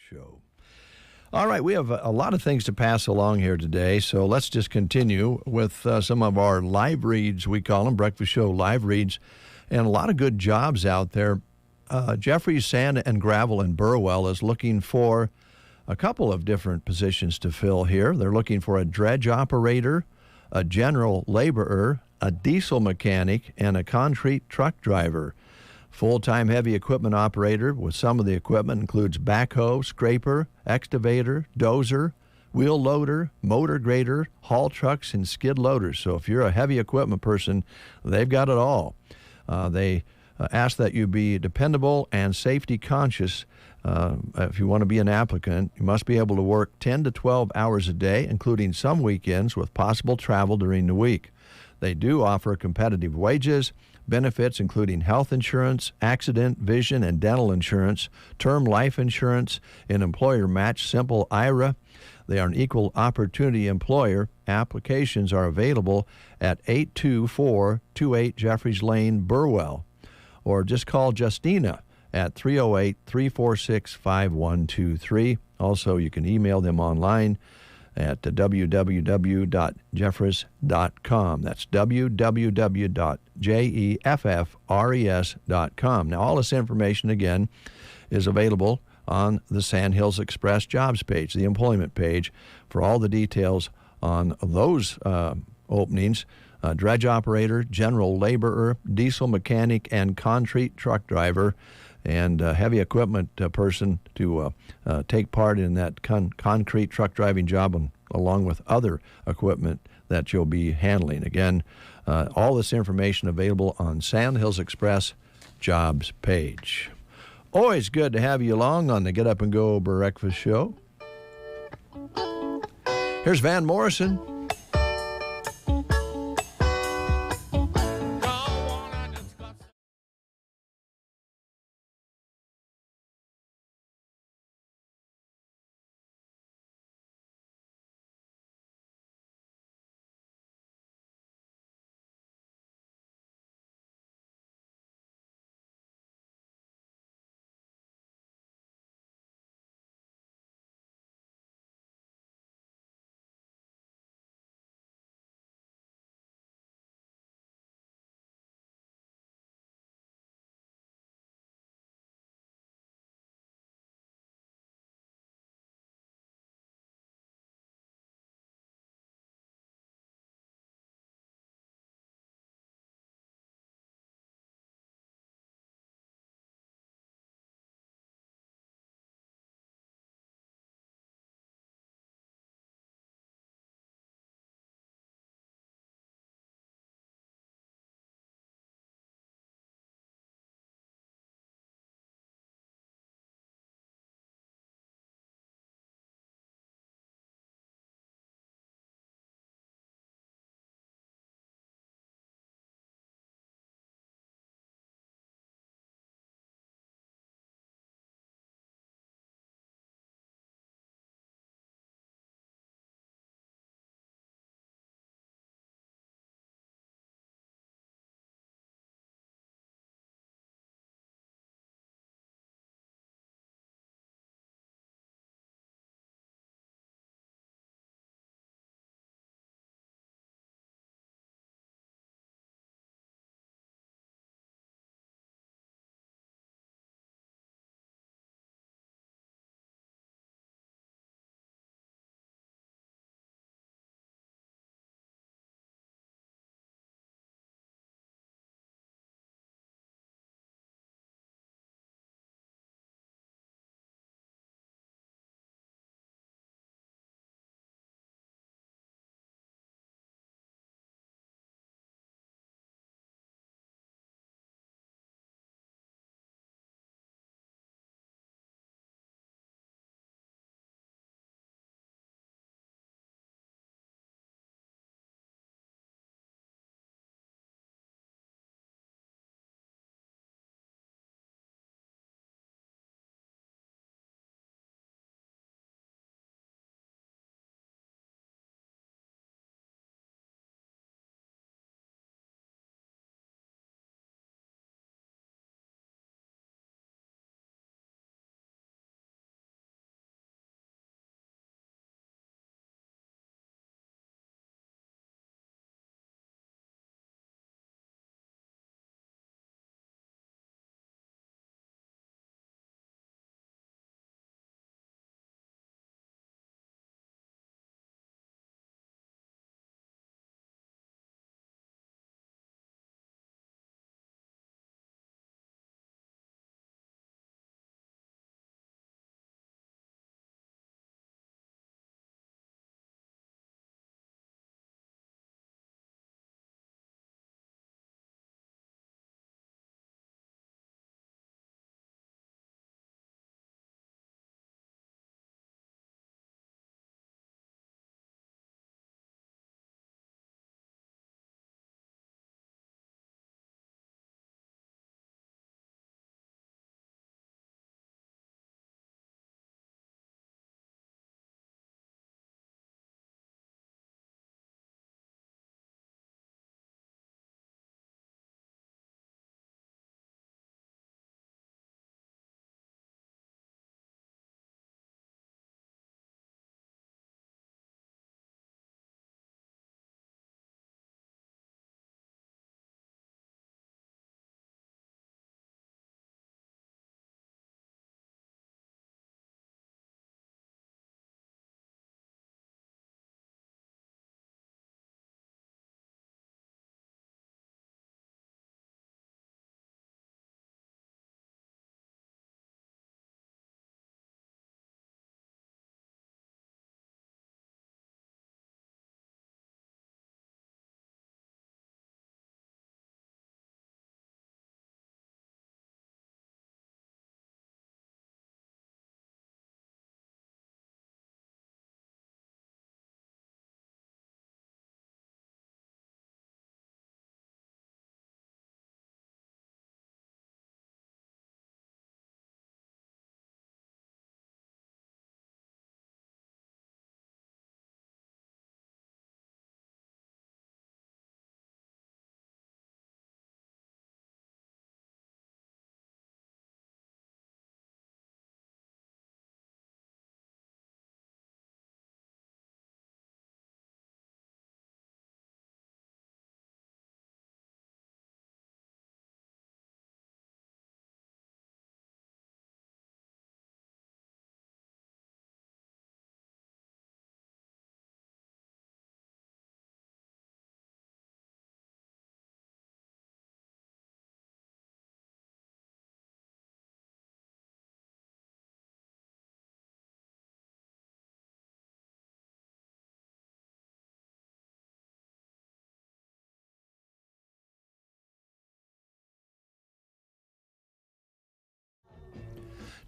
Show. All right, we have a lot of things to pass along here today, so let's just continue with some of our live reads, we call them, Breakfast Show live reads, and a lot of good jobs out there. Jeffrey's Sand and Gravel in Burwell is looking for a couple of different positions to fill here. They're looking for a dredge operator, a general laborer, a diesel mechanic, and a concrete truck driver. Full-time heavy equipment operator with some of the equipment includes backhoe, scraper, excavator, dozer, wheel loader, motor grader, haul trucks, and skid loaders. So if you're a heavy equipment person, they've got it all. They ask that you be dependable and safety conscious. If you want to be an applicant, you must be able to work 10 to 12 hours a day, including some weekends with possible travel during the week. They do offer competitive wages, benefits including health insurance, accident, vision, and dental insurance, term life insurance, an employer match simple IRA. They are an equal opportunity employer. Applications are available at 82428 Jeffries Lane, Burwell, or just call Justina at 308-346-5123. Also, you can email them online at www.jeffries.com. That's www.jeffres.com. Now, all this information, again, is available on the Sandhills Express jobs page, the employment page, for all the details on those openings. Dredge operator, general laborer, diesel mechanic, and concrete truck driver, and heavy equipment person to take part in that concrete truck driving job, along with other equipment that you'll be handling. Again, all this information available on Sandhills Express jobs page. Always good to have you along on the Get Up and Go Breakfast Show. Here's Van Morrison.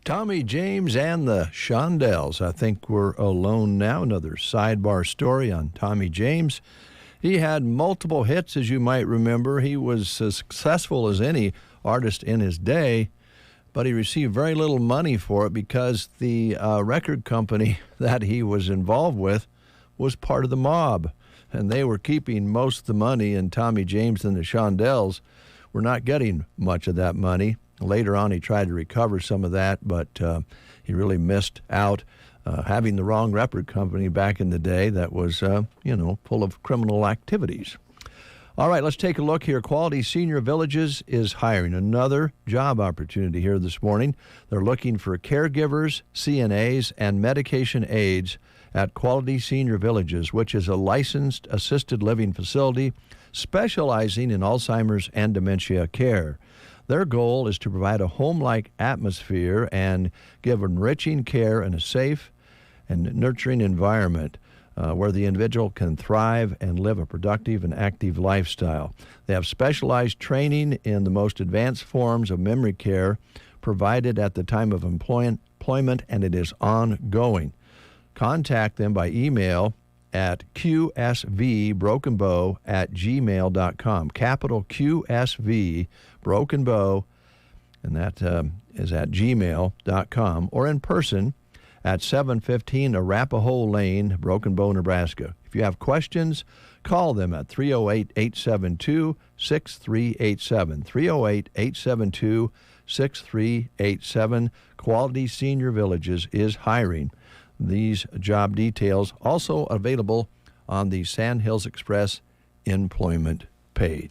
Tommy James and the Shondells. I think we're alone now. Another sidebar story on Tommy James. He had multiple hits, as you might remember. He was as successful as any artist in his day, but he received very little money for it because the record company that he was involved with was part of the mob, and they were keeping most of the money, and Tommy James and the Shondells were not getting much of that money. Later on, he tried to recover some of that, but he really missed out having the wrong record company back in the day that was, full of criminal activities. All right, let's take a look here. Quality Senior Villages is hiring another job opportunity here this morning. They're looking for caregivers, CNAs, and medication aides at Quality Senior Villages, which is a licensed assisted living facility specializing in Alzheimer's and dementia care. Their goal is to provide a home-like atmosphere and give enriching care in a safe and nurturing environment where the individual can thrive and live a productive and active lifestyle. They have specialized training in the most advanced forms of memory care provided at the time of employment, and it is ongoing. Contact them by email at qsvbrokenbow@gmail.com. Capital QSV Broken Bow, and that is at gmail.com, or in person at 715 Arapahoe Lane, Broken Bow, Nebraska. If you have questions, call them at 308-872-6387. 308-872-6387. Quality Senior Villages is hiring. These job details also available on the Sand Hills Express employment page.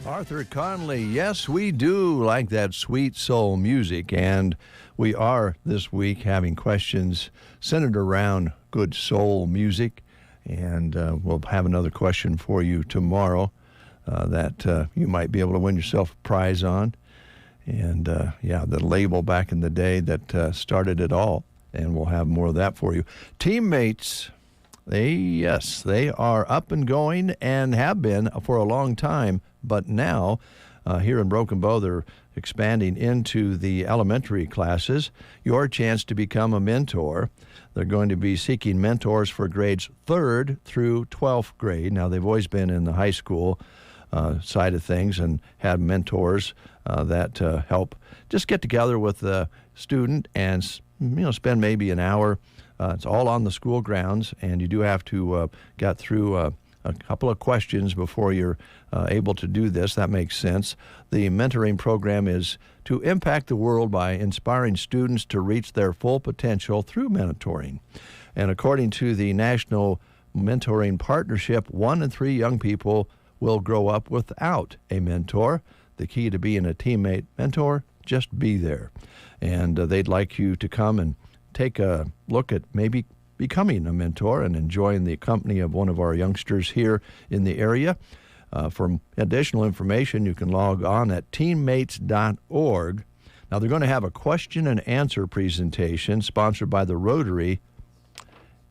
Arthur Conley, yes, we do like that sweet soul music, and we are this week having questions centered around good soul music, and we'll have another question for you tomorrow that you might be able to win yourself a prize on. And the label back in the day that started it all, and we'll have more of that for you. Teammates, they are up and going and have been for a long time, but now here in Broken Bow, they're expanding into the elementary classes. Your chance to become a mentor. They're going to be seeking mentors for grades 3rd through 12th grade. Now, they've always been in the high school side of things and had mentors that help just get together with the student and spend maybe an hour. It's all on the school grounds, and you do have to get through a couple of questions before you're able to do this. That makes sense. The mentoring program is to impact the world by inspiring students to reach their full potential through mentoring. And according to the National Mentoring Partnership, 1 in 3 young people will grow up without a mentor. The key to being a teammate mentor, just be there. And they'd like you to come and take a look at maybe becoming a mentor and enjoying the company of one of our youngsters here in the area. For additional information, you can log on at teammates.org. Now, they're going to have a question and answer presentation sponsored by the Rotary,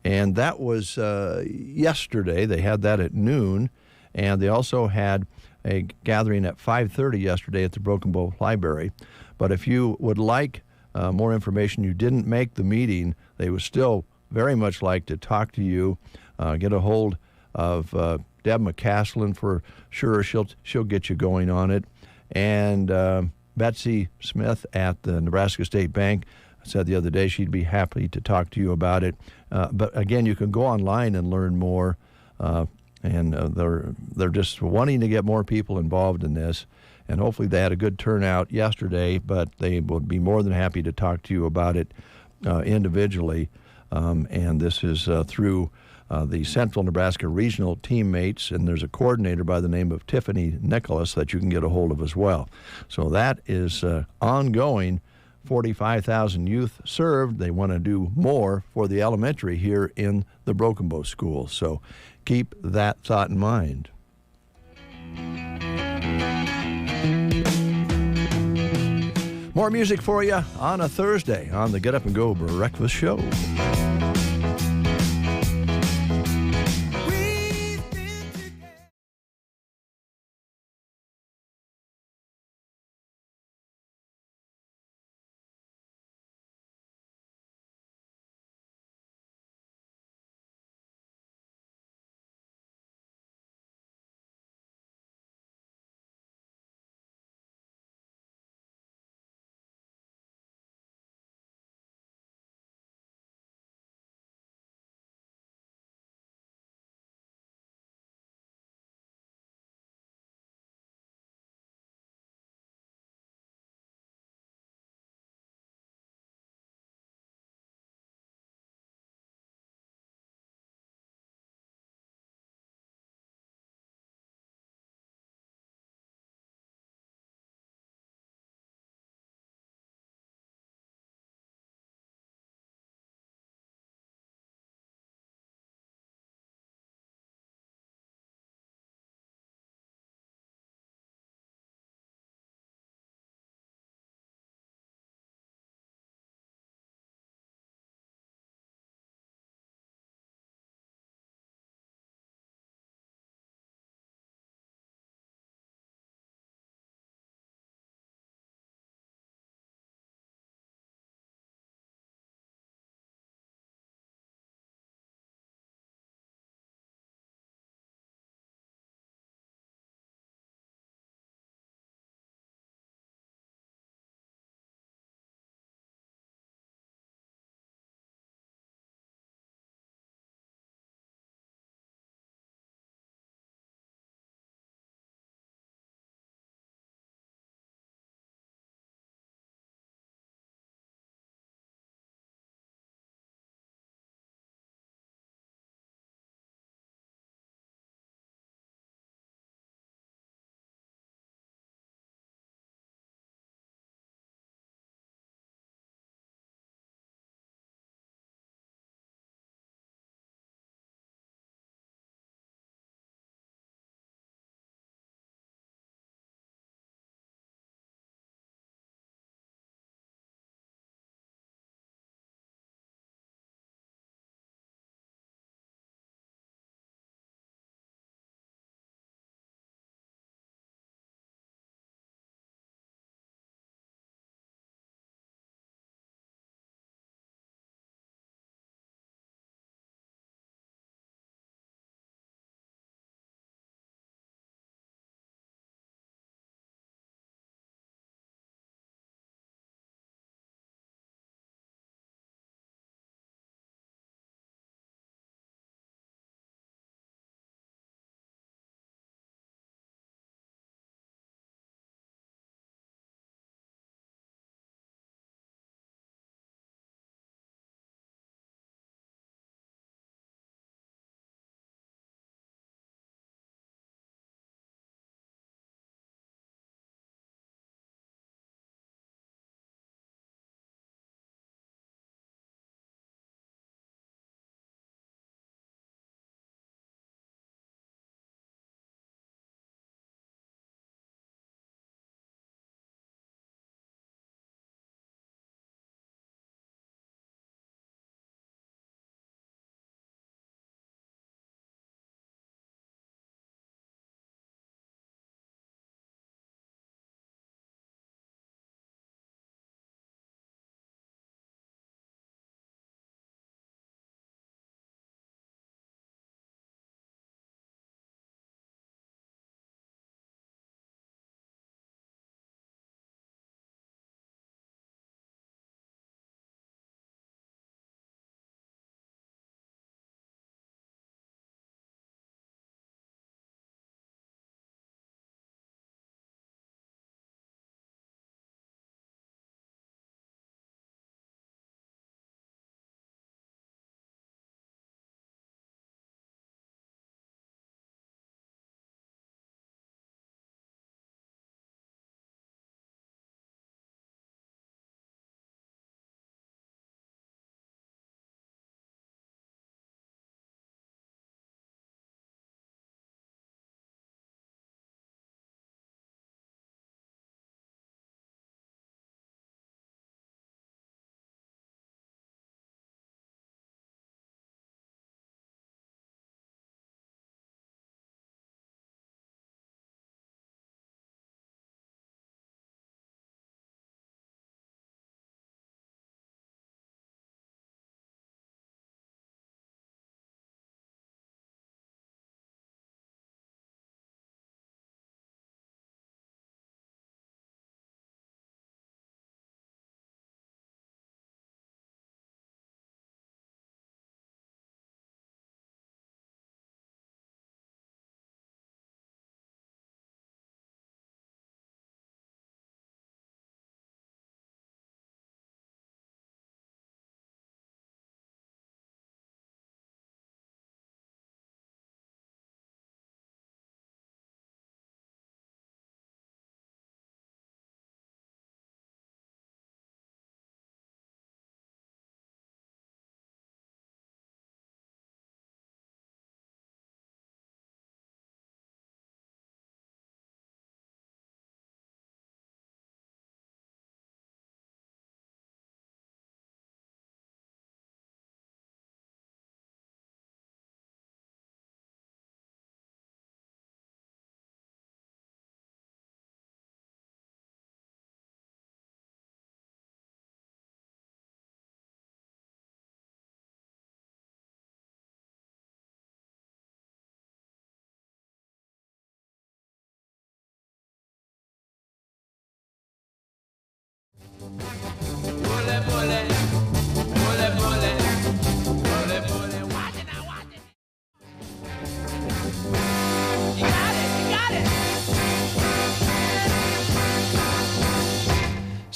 and that was yesterday. They had that at noon, and they also had a gathering at 5:30 yesterday at the Broken Bow Library. But if you would like more information, you didn't make the meeting, they would still very much like to talk to you. Get a hold of Deb McCaslin for sure. She'll get you going on it. And Betsy Smith at the Nebraska State Bank said the other day she'd be happy to talk to you about it. But again, you can go online and learn more. And they're just wanting to get more people involved in this. And hopefully they had a good turnout yesterday, but they would be more than happy to talk to you about it individually. And this is through the Central Nebraska Regional Teammates, and there's a coordinator by the name of Tiffany Nicholas that you can get a hold of as well. So that is ongoing. 45,000 youth served. They want to do more for the elementary here in the Broken Bow School. So keep that thought in mind. More music for you on a Thursday on the Get Up and Go Breakfast Show.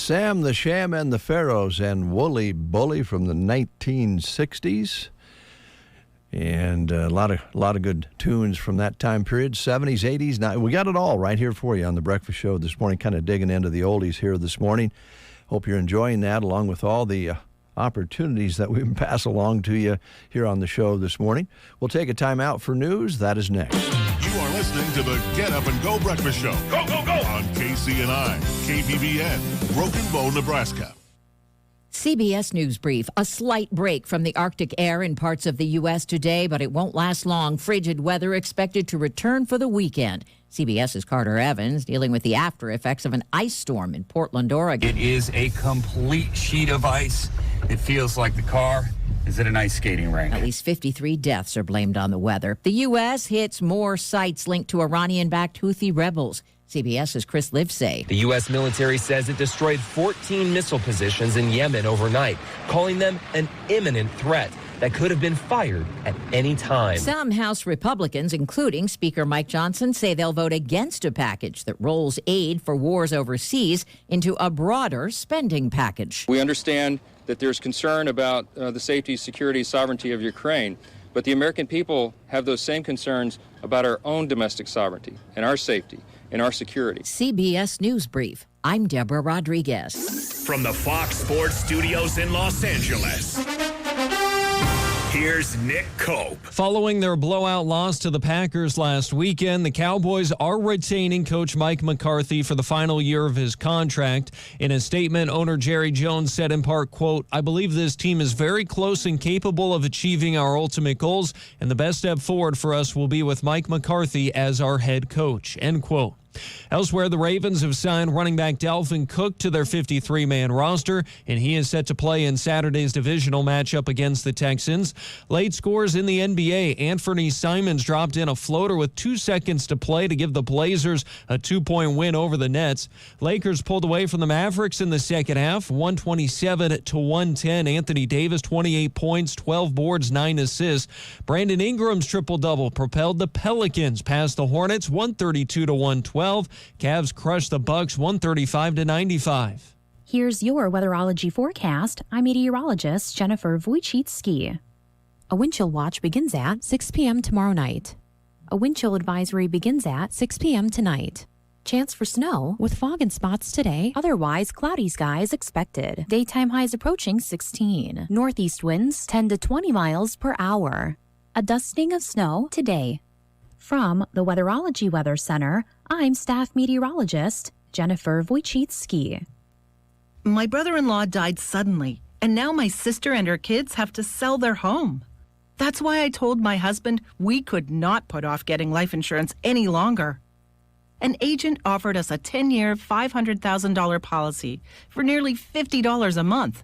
Sam the Sham and the Pharaohs and Wooly Bully from the 1960s. And a lot of good tunes from that time period, 70s, 80s. Now, we got it all right here for you on the Breakfast Show this morning, kind of digging into the oldies here this morning. Hope you're enjoying that, along with all the opportunities that we can pass along to you here on the show this morning. We'll take a time out for news. That is next. You are listening to the Get Up and Go Breakfast Show. Go, go, go! On KCNI, KBBN, Broken Bow, Nebraska. CBS News Brief. A slight break from the Arctic air in parts of the U.S. today, but it won't last long. Frigid weather expected to return for the weekend. CBS's Carter Evans dealing with the after effects of an ice storm in Portland, Oregon. It is a complete sheet of ice. It feels like the car is at an ice skating rink. At least 53 deaths are blamed on the weather. The U.S. hits more sites linked to Iranian-backed Houthi rebels. CBS's Chris Livesay. The U.S. military says it destroyed 14 missile positions in Yemen overnight, calling them an imminent threat that could have been fired at any time. Some House Republicans, including Speaker Mike Johnson, say they'll vote against a package that rolls aid for wars overseas into a broader spending package. We understand that there's concern about the safety, security, sovereignty of Ukraine, but the American people have those same concerns about our own domestic sovereignty and our safety and our security. CBS News Brief. I'm Deborah Rodriguez. From the Fox Sports Studios in Los Angeles, here's Nick Cope. Following their blowout loss to the Packers last weekend, the Cowboys are retaining coach Mike McCarthy for the final year of his contract. In a statement, owner Jerry Jones said in part, quote, "I believe this team is very close and capable of achieving our ultimate goals, and the best step forward for us will be with Mike McCarthy as our head coach," end quote. Elsewhere, the Ravens have signed running back Dalvin Cook to their 53-man roster, and he is set to play in Saturday's divisional matchup against the Texans. Late scores in the NBA. Anthony Simons dropped in a floater with 2 seconds to play to give the Blazers a 2-point win over the Nets. Lakers pulled away from the Mavericks in the second half, 127-110. Anthony Davis, 28 points, 12 boards, 9 assists. Brandon Ingram's triple-double propelled the Pelicans past the Hornets, 132-112. Cavs crushed the Bucks 135-95. Here's your weatherology forecast. I'm meteorologist Jennifer Wojcicki. A wind chill watch begins at 6 p.m. tomorrow night. A wind chill advisory begins at 6 p.m. tonight. Chance for snow with fog in spots today. Otherwise, cloudy skies expected. Daytime highs approaching 16. Northeast winds 10 to 20 miles per hour. A dusting of snow today. From the Weatherology Weather Center, I'm staff meteorologist Jennifer Wojcicki. My brother-in-law died suddenly, and now my sister and her kids have to sell their home. That's why I told my husband we could not put off getting life insurance any longer. An agent offered us a 10-year, $500,000 policy for nearly $50 a month.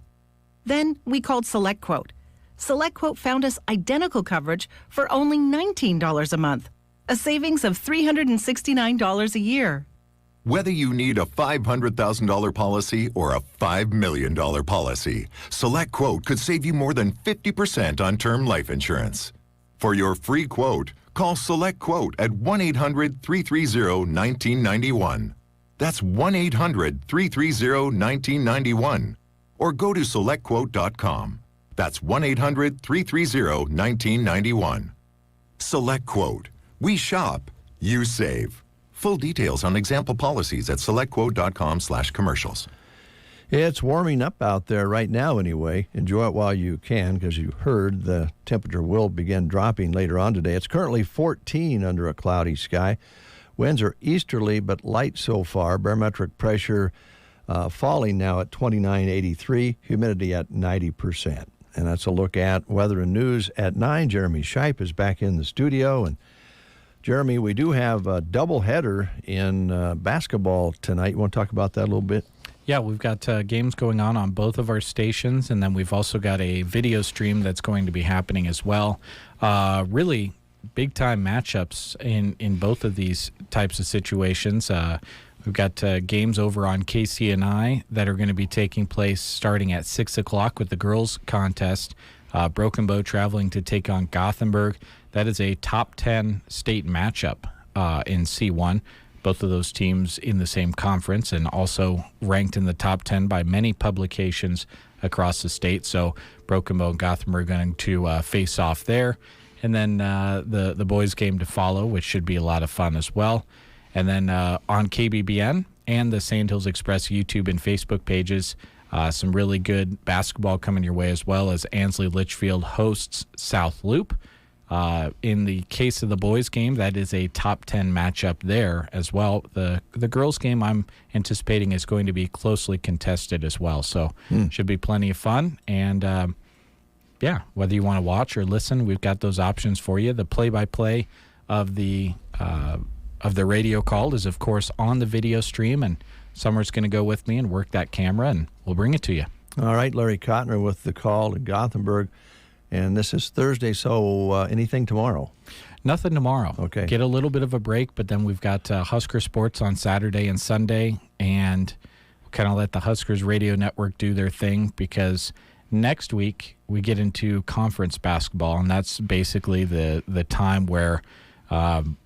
Then we called SelectQuote. SelectQuote found us identical coverage for only $19 a month. A savings of $369 a year. Whether you need a $500,000 policy or a $5 million policy, SelectQuote could save you more than 50% on term life insurance. For your free quote, call SelectQuote at 1-800-330-1991. That's 1-800-330-1991. Or go to SelectQuote.com. That's 1-800-330-1991. SelectQuote. We shop, you save. Full details on example policies at selectquote.com/commercials. It's warming up out there right now anyway. Enjoy it while you can, because you heard the temperature will begin dropping later on today. It's currently 14 under a cloudy sky. Winds are easterly but light so far. Barometric pressure falling now at 29.83. Humidity at 90%. And that's a look at weather and news at 9. Jeremy Shipe is back in the studio. And Jeremy, we do have a doubleheader in basketball tonight. You want to talk about that a little bit? Yeah, we've got games going on both of our stations, and then we've also got a video stream that's going to be happening as well. Really big-time matchups in both of these types of situations. We've got games over on KCNI that are going to be taking place starting at 6 o'clock with the girls' contest. Broken Bow traveling to take on Gothenburg. That is a top 10 state matchup in C1. both of those teams in the same conference and also ranked in the top 10 by many publications across the state. So Broken Bow and Gotham are going to face off there. And then the boys game to follow, which should be a lot of fun as well. And then on KBBN and the Sand Hills Express YouTube and Facebook pages, some really good basketball coming your way, as well as Ansley Litchfield hosts South Loop. In the case of the boys game, that is a top 10 matchup there as well. The girls game I'm anticipating is going to be closely contested as well. So should be plenty of fun. And whether you want to watch or listen, we've got those options for you. The play-by-play of the radio call is, of course, on the video stream, and Summer's going to go with me and work that camera, and we'll bring it to you. All right, Larry Kottner with the call in Gothenburg. And this is Thursday, so anything tomorrow? Nothing tomorrow. Okay. Get a little bit of a break, but then we've got Husker Sports on Saturday and Sunday, and we'll kind of let the Huskers Radio Network do their thing, because next week we get into conference basketball, and that's basically the time where Brent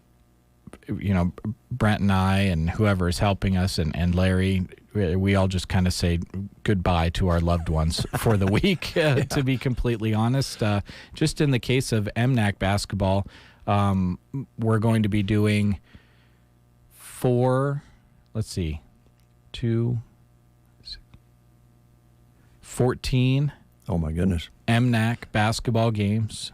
and I and whoever is helping us and Larry, we all just kind of say goodbye to our loved ones for the week, to be completely honest. Just in the case of MNAC basketball, we're going to be doing 14 oh my goodness, MNAC basketball games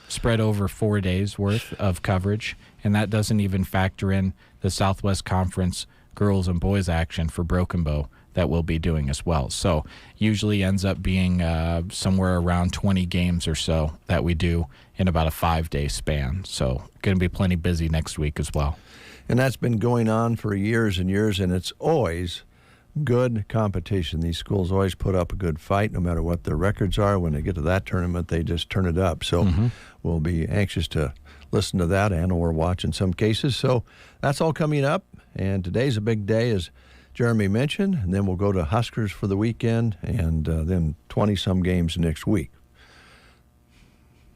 spread over 4 days worth of coverage, and that doesn't even factor in the Southwest Conference girls and boys action for Broken Bow that we'll be doing as well. So usually ends up being somewhere around 20 games or so that we do in about a 5-day span. So going to be plenty busy next week as well. And that's been going on for years and years, and it's always good competition. These schools always put up a good fight, no matter what their records are. When they get to that tournament, they just turn it up. So we'll be anxious to listen to that and or watch in some cases. So that's all coming up. And today's a big day, as Jeremy mentioned. And then we'll go to Huskers for the weekend, and then 20-some games next week.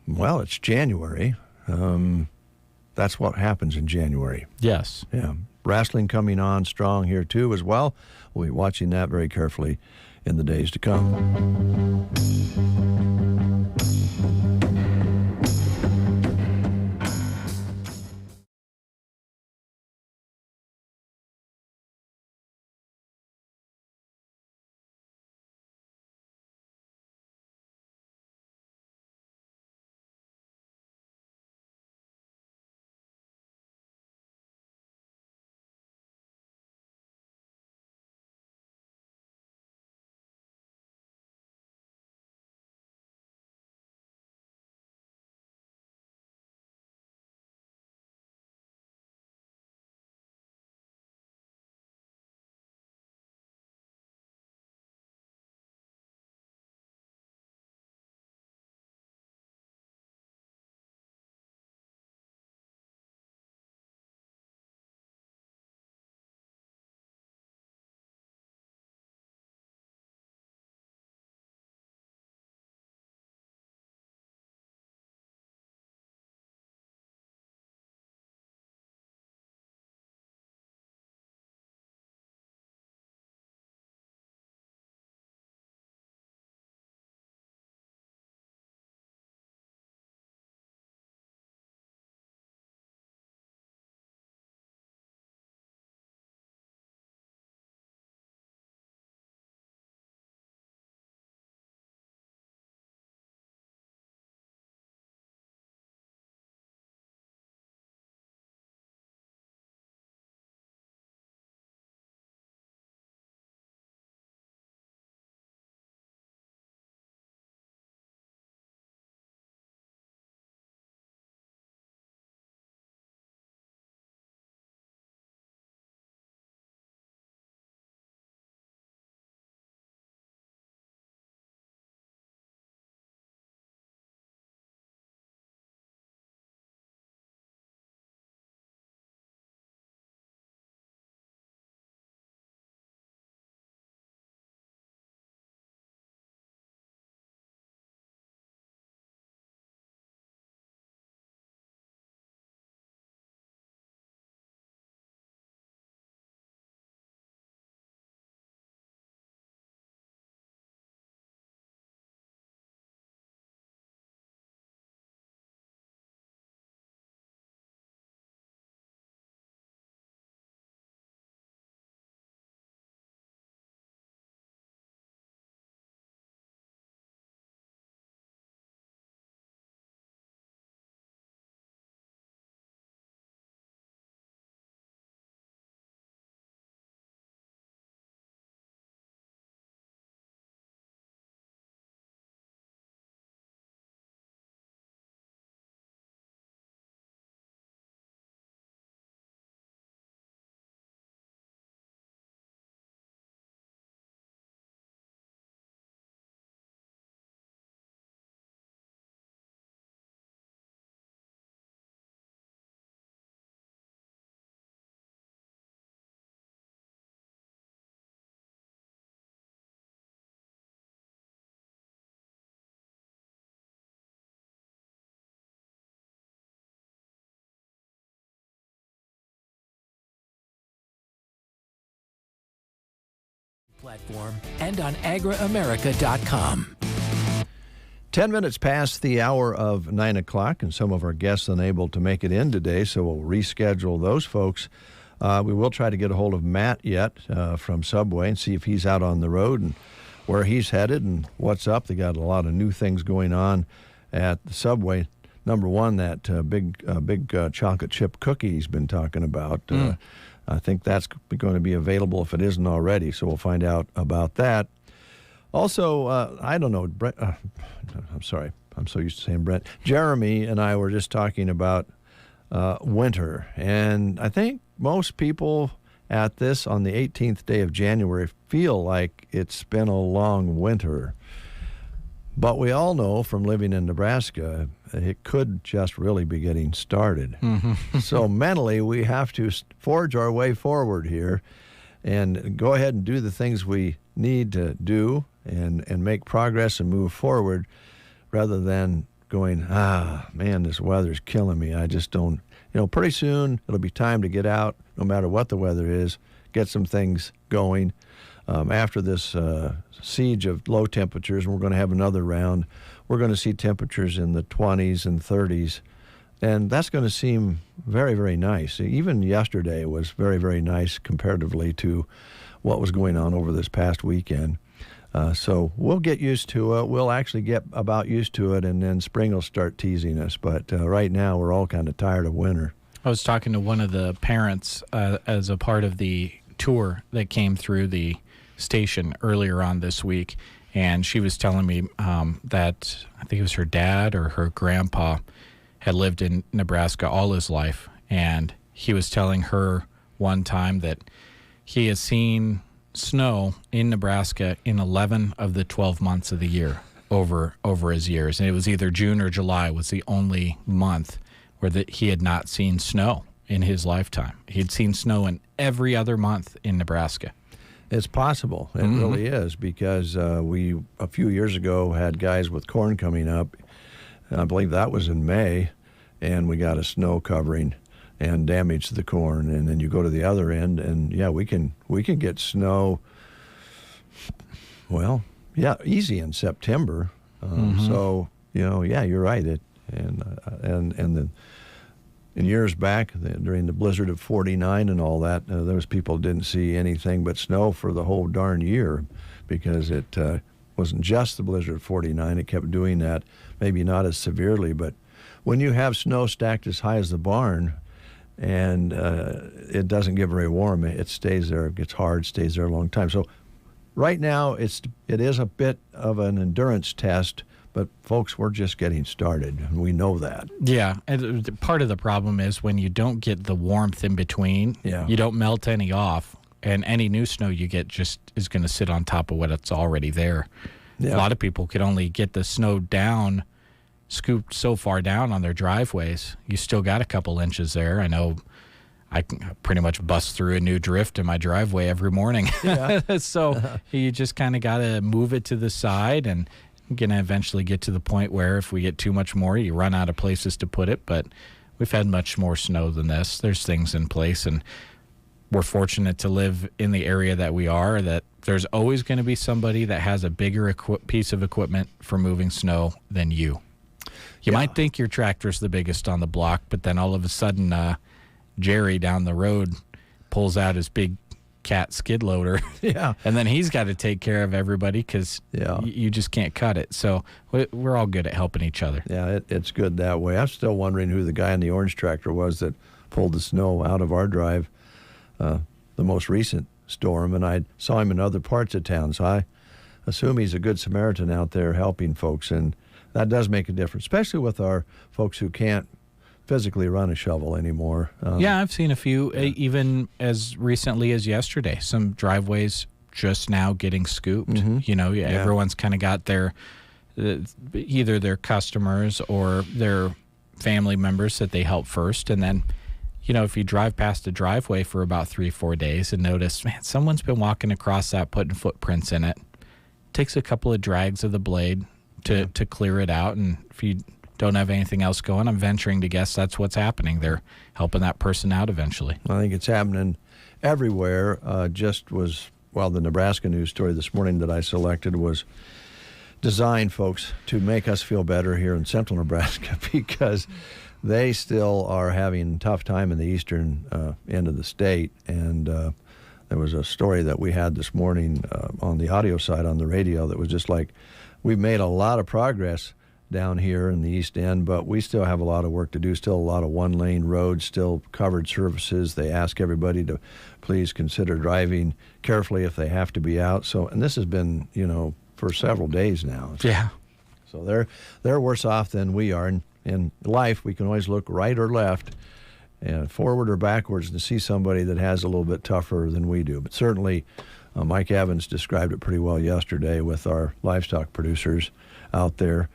Well, it's January. That's what happens in January. Yes. Yeah. Wrestling coming on strong here, too, as well. We'll be watching that very carefully in the days to come. platform and on agraamerica.com. 10 minutes past the hour of 9 o'clock, and some of our guests unable to make it in today, so we'll reschedule those folks. We will try to get a hold of Matt yet from Subway and see if he's out on the road and where he's headed and what's up. They got a lot of new things going on at the Subway. Number one, that big chocolate chip cookie he's been talking about. I think that's going to be available if it isn't already, so we'll find out about that. Also, I don't know, Brent, I'm sorry, I'm so used to saying Brent. Jeremy and I were just talking about winter, and I think most people at this on the 18th day of January feel like it's been a long winter. But we all know from living in Nebraska, it could just really be getting started. So mentally, we have to forge our way forward here and go ahead and do the things we need to do and make progress and move forward rather than going, man, this weather's killing me. I just don't, pretty soon it'll be time to get out, no matter what the weather is, get some things going. After this siege of low temperatures, and we're going to have another round, we're going to see temperatures in the 20s and 30s, and that's going to seem very, very nice. Even yesterday was very, very nice comparatively to what was going on over this past weekend. So we'll get used to it. We'll actually get about used to it, and then spring will start teasing us. But right now, we're all kind of tired of winter. I was talking to one of the parents as a part of the tour that came through the station earlier on this week, and she was telling me that I think it was her dad or her grandpa had lived in Nebraska all his life, and he was telling her one time that he has seen snow in Nebraska in 11 of the 12 months of the year over his years, and it was either June or July was the only month where he had not seen snow in his lifetime. He'd seen snow in every other month in Nebraska. It's possible. It really is, because we, a few years ago, had guys with corn coming up. I believe that was in May, and we got a snow covering and damage to the corn. And then you go to the other end, and we can get snow, easy in September. So, you're right. In years back, during the blizzard of 49 and all that, those people didn't see anything but snow for the whole darn year, because it wasn't just the blizzard of 49. It kept doing that, maybe not as severely, but when you have snow stacked as high as the barn and it doesn't get very warm, it stays there, it gets hard, stays there a long time. So right now, it is a bit of an endurance test. But, folks, we're just getting started, and we know that. Yeah, and part of the problem is when you don't get the warmth in between, you don't melt any off, and any new snow you get just is going to sit on top of what's already there. Yeah. A lot of people could only get the snow down, scooped so far down on their driveways. You still got a couple inches there. I know I can pretty much bust through a new drift in my driveway every morning. Yeah. So you just kind of got to move it to the side, and going to eventually get to the point where if we get too much more, you run out of places to put it. But we've had much more snow than this. There's things in place, and we're fortunate to live in the area that we are, that there's always going to be somebody that has a bigger piece of equipment for moving snow than you. You might think your tractor's the biggest on the block, but then all of a sudden Jerry down the road pulls out his big cat skid loader, and then he's got to take care of everybody because you just can't cut it. So we're all good at helping each other. Yeah, it's good that way. I'm still wondering who the guy in the orange tractor was that pulled the snow out of our drive the most recent storm, and I saw him in other parts of town, so I assume he's a good Samaritan out there helping folks, and that does make a difference, especially with our folks who can't physically run a shovel anymore. I've seen a few, even as recently as yesterday. Some driveways just now getting scooped. Everyone's kind of got their either their customers or their family members that they help first, and then if you drive past a driveway for about 3-4 days and notice, man, someone's been walking across that, putting footprints in it. Takes a couple of drags of the blade to clear it out, and if you don't have anything else going, I'm venturing to guess that's what's happening. They're helping that person out eventually. I think it's happening everywhere. Just was well, the Nebraska news story this morning that I selected was designed, folks, to make us feel better here in central Nebraska because they still are having a tough time in the eastern end of the state. And there was a story that we had this morning on the audio side on the radio that was just like, we've made a lot of progress down here in the east end, but we still have a lot of work to do, still a lot of one-lane roads, still covered surfaces. They ask everybody to please consider driving carefully if they have to be out. So, and this has been, for several days now. Yeah. So they're worse off than we are. In life, we can always look right or left, and forward or backwards, to see somebody that has a little bit tougher than we do. But certainly, Mike Evans described it pretty well yesterday with our livestock producers out there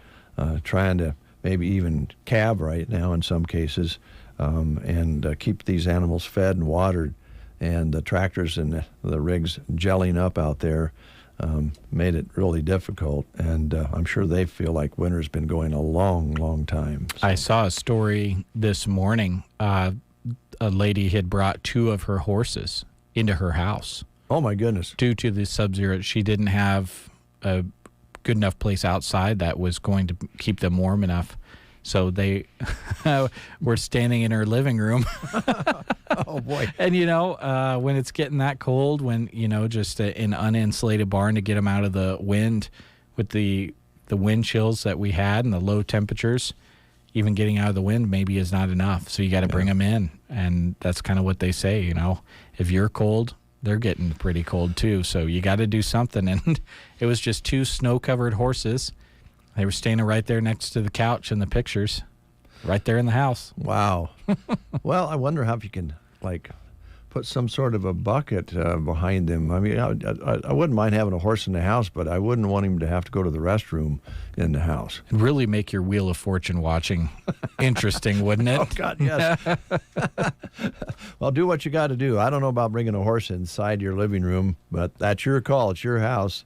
trying to maybe even calve right now in some cases and keep these animals fed and watered. And the tractors and the rigs gelling up out there made it really difficult. And I'm sure they feel like winter's been going a long, long time. So. I saw a story this morning. A lady had brought 2 of her horses into her house. Oh, my goodness. Due to the sub-zero. She didn't have a good enough place outside that was going to keep them warm enough. So they were standing in her living room. Oh, boy. And, when it's getting that cold, when, just an uninsulated barn to get them out of the wind with the wind chills that we had and the low temperatures, even getting out of the wind maybe is not enough. So you got to bring them in. And that's kind of what they say, if you're cold, they're getting pretty cold too. So you got to do something. And it was just 2 snow-covered horses. They were standing right there next to the couch in the pictures, right there in the house. Wow. Well, I wonder how if you can, put some sort of a bucket behind them. I mean, I wouldn't mind having a horse in the house, but I wouldn't want him to have to go to the restroom in the house. It'd really make your Wheel of Fortune watching interesting, wouldn't it? Oh, God, yes. Well, do what you got to do. I don't know about bringing a horse inside your living room, but that's your call. It's your house.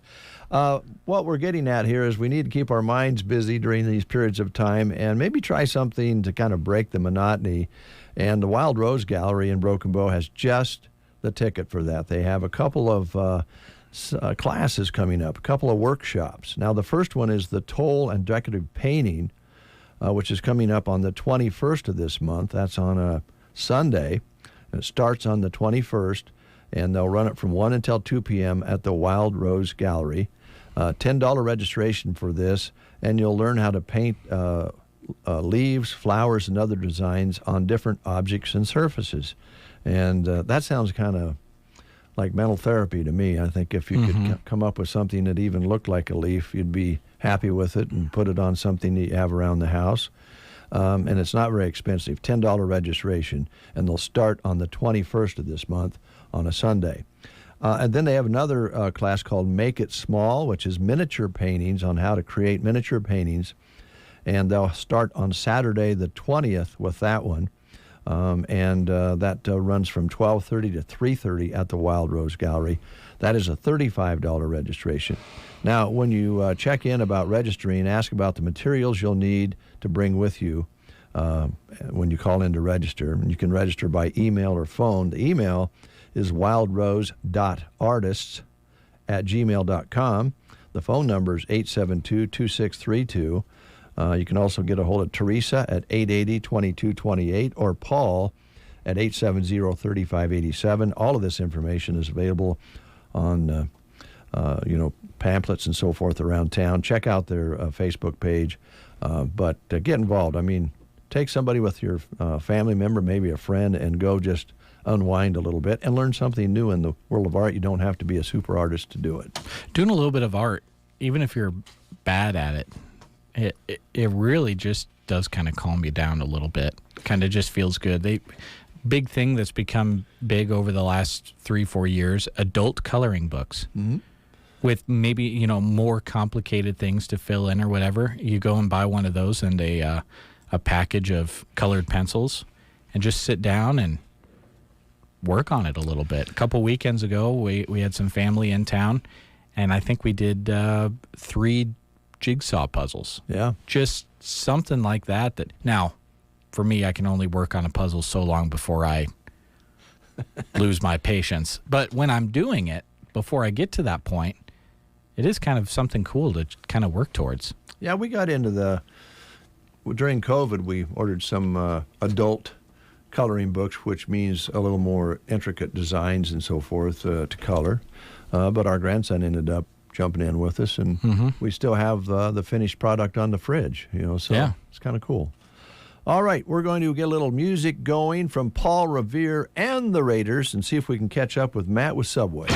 What we're getting at here is we need to keep our minds busy during these periods of time and maybe try something to kind of break the monotony. And the Wild Rose Gallery in Broken Bow has just the ticket for that. They have a couple of classes coming up, a couple of workshops. Now, the first one is the Toll and Decorative Painting, which is coming up on the 21st of this month. That's on a Sunday. And it starts on the 21st, and they'll run it from 1 until 2 p.m. at the Wild Rose Gallery. $10 registration for this, and you'll learn how to paint leaves, flowers, and other designs on different objects and surfaces. And that sounds kind of like mental therapy to me. I think if you could come up with something that even looked like a leaf, you'd be happy with it and put it on something that you have around the house. And it's not very expensive, $10 registration, and they'll start on the 21st of this month on a Sunday. And then they have another class called Make It Small, which is miniature paintings on how to create miniature paintings. And they'll start on Saturday the 20th with that one. That runs from 12:30 to 3:30 at the Wild Rose Gallery. That is a $35 registration. Now, when you check in about registering, ask about the materials you'll need to bring with you when you call in to register. And you can register by email or phone. The email is wildrose.artists@gmail.com. The phone number is 872-2632. You can also get a hold of Teresa at 880-2228 or Paul at 870-3587. All of this information is available on, pamphlets and so forth around town. Check out their Facebook page. But get involved. I mean, take somebody with your family member, maybe a friend, and go just unwind a little bit and learn something new in the world of art. You don't have to be a super artist to do it. Doing a little bit of art, even if you're bad at it, it really just does kind of calm you down a little bit. Kind of just feels good. Big thing that's become big over the last 3-4 years, adult coloring books. Mm-hmm. With maybe, more complicated things to fill in or whatever. You go and buy one of those and a package of colored pencils and just sit down and work on it a little bit. A couple weekends ago, we had some family in town, and I think we did 3 jigsaw puzzles. Yeah. Just something like that. Now, for me, I can only work on a puzzle so long before I lose my patience. But when I'm doing it, before I get to that point, it is kind of something cool to kind of work towards. Yeah, we got into during COVID, we ordered some adult coloring books, which means a little more intricate designs and so forth to color. But our grandson ended up jumping in with us, and we still have the finished product on the fridge, so it's kind of cool. All right, we're going to get a little music going from Paul Revere and the Raiders and see if we can catch up with Matt with Subway.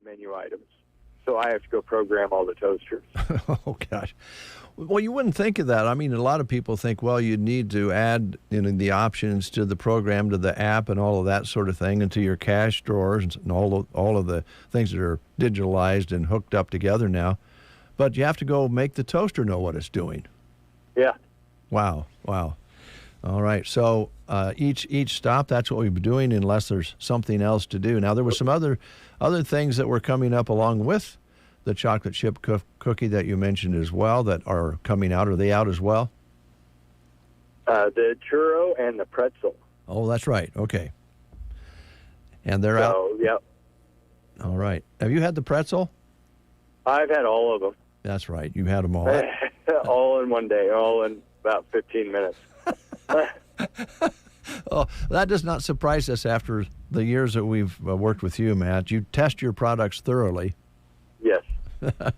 Menu items. So I have to go program all the toasters. Oh, gosh. Well, you wouldn't think of that. I mean, a lot of people think, well, you need to add the options to the program, to the app and all of that sort of thing, and to your cash drawers and all of the things that are digitalized and hooked up together now. But you have to go make the toaster know what it's doing. Yeah. Wow. All right. So each stop, that's what we've been doing unless there's something else to do. Now, there were some other things that were coming up along with the chocolate chip cookie that you mentioned as well that are coming out. Are they out as well? The churro and the pretzel. Oh, that's right. Okay. And they're out? Yep. All right. Have you had the pretzel? I've had all of them. That's right. You had them all. All in one day, all in about 15 minutes. Oh, that does not surprise us after the years that we've worked with you, Matt. You test your products thoroughly. Yes. And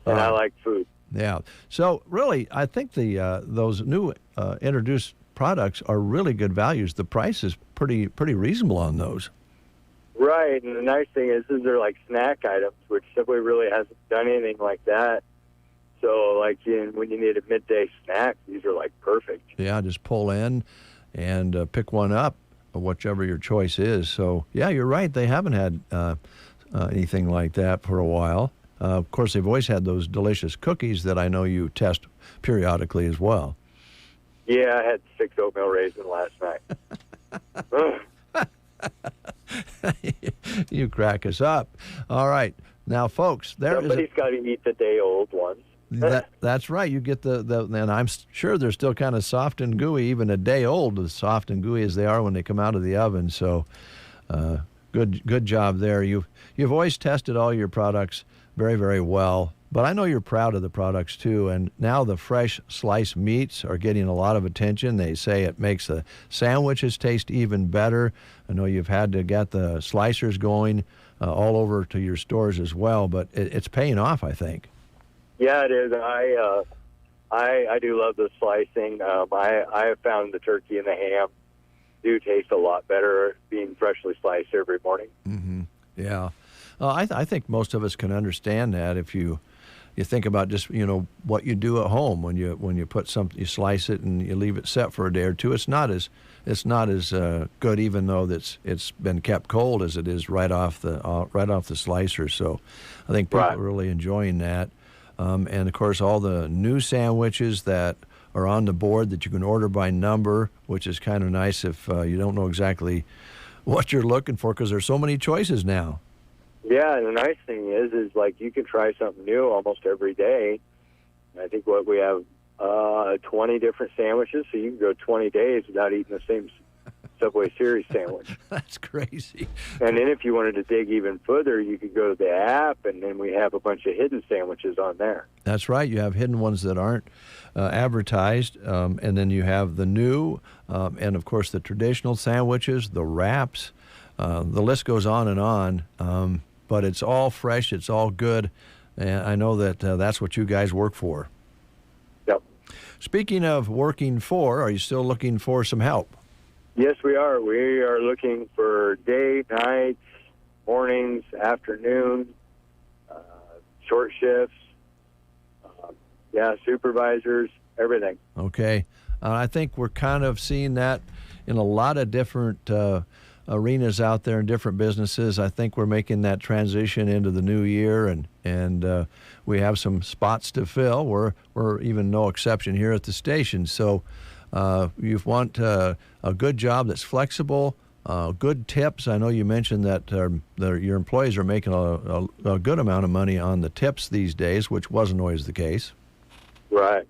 I like food. Yeah. So really, I think those new introduced products are really good values. The price is pretty reasonable on those. Right, and the nice thing is they're like snack items, which Subway really hasn't done anything like that. So, like when you need a midday snack, these are like perfect. Yeah, just pull in and pick one up, whichever your choice is. So, yeah, you're right. They haven't had anything like that for a while. Of course, they've always had those delicious cookies that I know you test periodically as well. Yeah, I had 6 oatmeal raisin last night. You crack us up. All right. Now, folks, somebody's got to eat the day-old ones. That's right. You get and I'm sure they're still kind of soft and gooey, even a day old, as soft and gooey as they are when they come out of the oven. So, good job there. You've always tested all your products very, very well. But I know you're proud of the products, too, and now the fresh sliced meats are getting a lot of attention. They say it makes the sandwiches taste even better. I know you've had to get the slicers going all over to your stores as well, but it's paying off, I think. Yeah, it is. I do love the slicing. I have found the turkey and the ham do taste a lot better being freshly sliced every morning. Mm-hmm. Yeah. I think most of us can understand that if you think about just what you do at home when you put something, you slice it and you leave it set for a day or two. It's not as good, even though it's been kept cold, as it is right off the slicer. So I think people are really enjoying that. And of course, all the new sandwiches that are on the board that you can order by number, which is kind of nice if you don't know exactly what you're looking for, because there's so many choices now. Yeah, and the nice thing is like you can try something new almost every day. I think we have 20 different sandwiches, so you can go 20 days without eating the same Subway Series sandwich. That's crazy. And then if you wanted to dig even further, you could go to the app, and then we have a bunch of hidden sandwiches on there. That's right. You have hidden ones that aren't advertised, and then you have the new, and of course the traditional sandwiches, the wraps. The list goes on and on. But it's all fresh, it's all good, and I know that that's what you guys work for. Yep. Speaking of working for, are you still looking for some help? Yes, we are. We are looking for day, nights, mornings, afternoons, short shifts, supervisors, everything. Okay. I think we're kind of seeing that in a lot of different arenas out there in different businesses. I think we're making that transition into the new year, and we have some spots to fill. We're even no exception here at the station. So you want a good job that's flexible, good tips. I know you mentioned that your employees are making a good amount of money on the tips these days, which wasn't always the case. Right.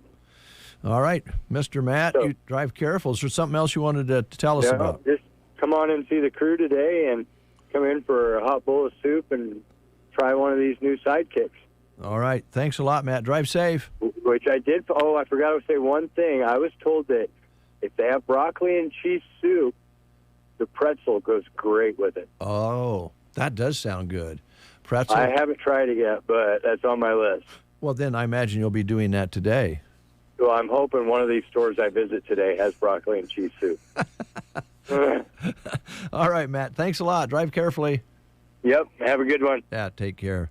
All right, Mr. Matt, you drive careful. Is there something else you wanted to tell us about? Just come on and see the crew today and come in for a hot bowl of soup and try one of these new sidekicks. All right. Thanks a lot, Matt. Drive safe. Which I did. Oh, I forgot to say one thing. I was told that if they have broccoli and cheese soup, the pretzel goes great with it. Oh, that does sound good. Pretzel. I haven't tried it yet, but that's on my list. Well, then I imagine you'll be doing that today. Well, I'm hoping one of these stores I visit today has broccoli and cheese soup. All right, Matt. Thanks a lot. Drive carefully. Yep. Have a good one. Yeah, take care.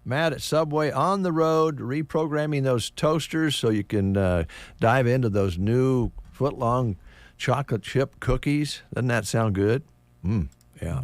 Matt at Subway on the road, reprogramming those toasters so you can dive into those new foot-long chocolate chip cookies. Doesn't that sound good? Yeah.